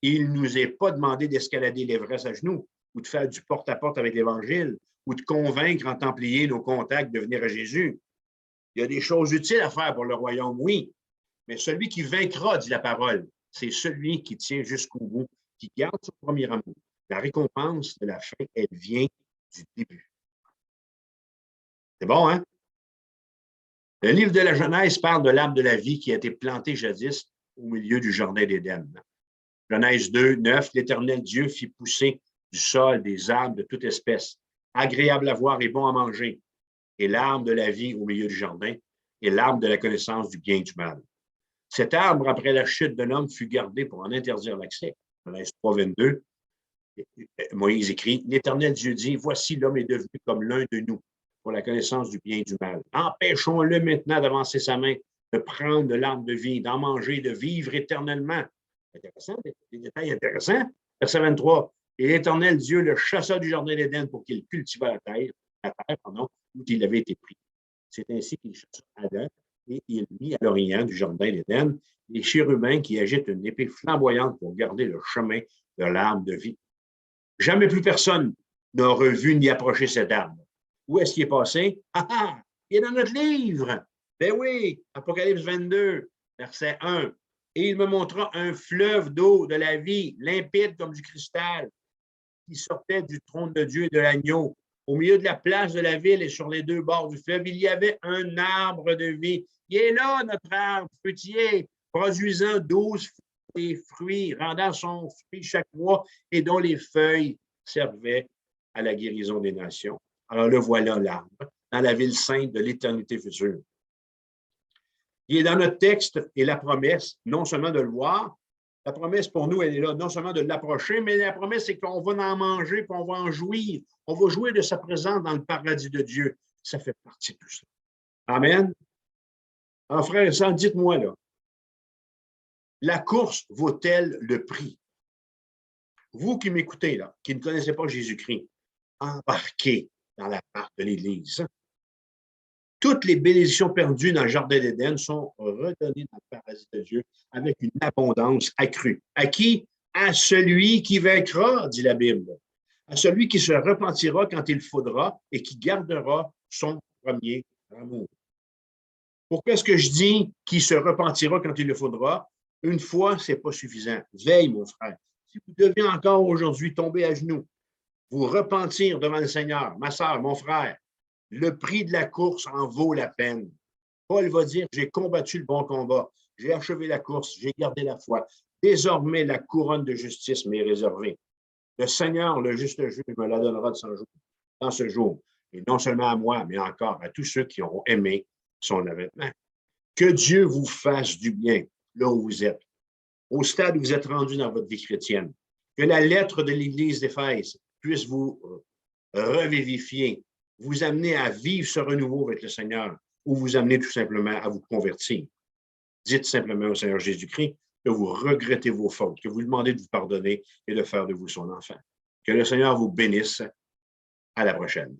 Il ne nous est pas demandé d'escalader l'Everest à genoux ou de faire du porte-à-porte avec l'Évangile ou de convaincre en Templiers nos contacts de venir à Jésus. Il y a des choses utiles à faire pour le royaume, oui, mais celui qui vaincra, dit la parole, c'est celui qui tient jusqu'au bout, qui garde son premier amour. La récompense de la fin, elle vient du début. C'est bon, hein? Le livre de la Genèse parle de l'arbre de la vie qui a été planté jadis au milieu du jardin d'Éden. Genèse 2, 9, l'Éternel Dieu fit pousser du sol des arbres de toute espèce, agréables à voir et bons à manger, et l'arbre de la vie au milieu du jardin, et l'arbre de la connaissance du bien et du mal. Cet arbre, après la chute de l'homme, fut gardé pour en interdire l'accès. Genèse 3, 22, Moïse écrit, l'Éternel Dieu dit, voici l'homme est devenu comme l'un de nous, pour la connaissance du bien et du mal. Empêchons-le maintenant d'avancer sa main, de prendre de l'arbre de vie, d'en manger, de vivre éternellement. Intéressant, des détails intéressants. Verset 23. Et l'Éternel Dieu le chassa du jardin d'Éden pour qu'il cultivât la terre, où il avait été pris. C'est ainsi qu'il chassa Adam et il mit à l'orient du jardin d'Éden les chérubins qui agitent une épée flamboyante pour garder le chemin de l'arbre de vie. Jamais plus personne n'a revu ni approché cet arbre. Où est-ce qu'il est passé? Ah, il est dans notre livre. Ben oui, Apocalypse 22, verset 1. Et il me montra un fleuve d'eau de la vie, limpide comme du cristal, qui sortait du trône de Dieu et de l'agneau. Au milieu de la place de la ville et sur les deux bords du fleuve, il y avait un arbre de vie. Il est là, notre arbre fruitier, produisant 12 fruits, rendant son fruit chaque mois et dont les feuilles servaient à la guérison des nations. Alors le voilà, l'arbre, dans la ville sainte de l'éternité future. Il est dans notre texte et la promesse, non seulement de le voir, la promesse pour nous, elle est là, non seulement de l'approcher, mais la promesse, c'est qu'on va en manger, puis on va en jouir. On va jouir de sa présence dans le paradis de Dieu. Ça fait partie de tout ça. Amen. Alors, frères et sœurs, dites-moi là, la course vaut-elle le prix? Vous qui m'écoutez là, qui ne connaissez pas Jésus-Christ, embarquez dans la part de l'Église. Toutes les bénédictions perdues dans le jardin d'Éden sont redonnées dans le paradis de Dieu avec une abondance accrue. À qui? À celui qui vaincra, dit la Bible. À celui qui se repentira quand il faudra et qui gardera son premier amour. Pourquoi est-ce que je dis qui se repentira quand il le faudra? Une fois, ce n'est pas suffisant. Veille, mon frère. Si vous devez encore aujourd'hui tomber à genoux, vous repentir devant le Seigneur, ma sœur, mon frère, le prix de la course en vaut la peine. Paul va dire, j'ai combattu le bon combat, j'ai achevé la course, j'ai gardé la foi. Désormais, la couronne de justice m'est réservée. Le Seigneur, le juste juge, me la donnera dans ce jour. Et non seulement à moi, mais encore à tous ceux qui auront aimé son avènement. Que Dieu vous fasse du bien là où vous êtes, au stade où vous êtes rendu dans votre vie chrétienne. Que la lettre de l'Église d'Éphèse puisse vous revivifier, vous amener à vivre ce renouveau avec le Seigneur ou vous amener tout simplement à vous convertir. Dites simplement au Seigneur Jésus-Christ que vous regrettez vos fautes, que vous lui demandez de vous pardonner et de faire de vous son enfant. Que le Seigneur vous bénisse. À la prochaine.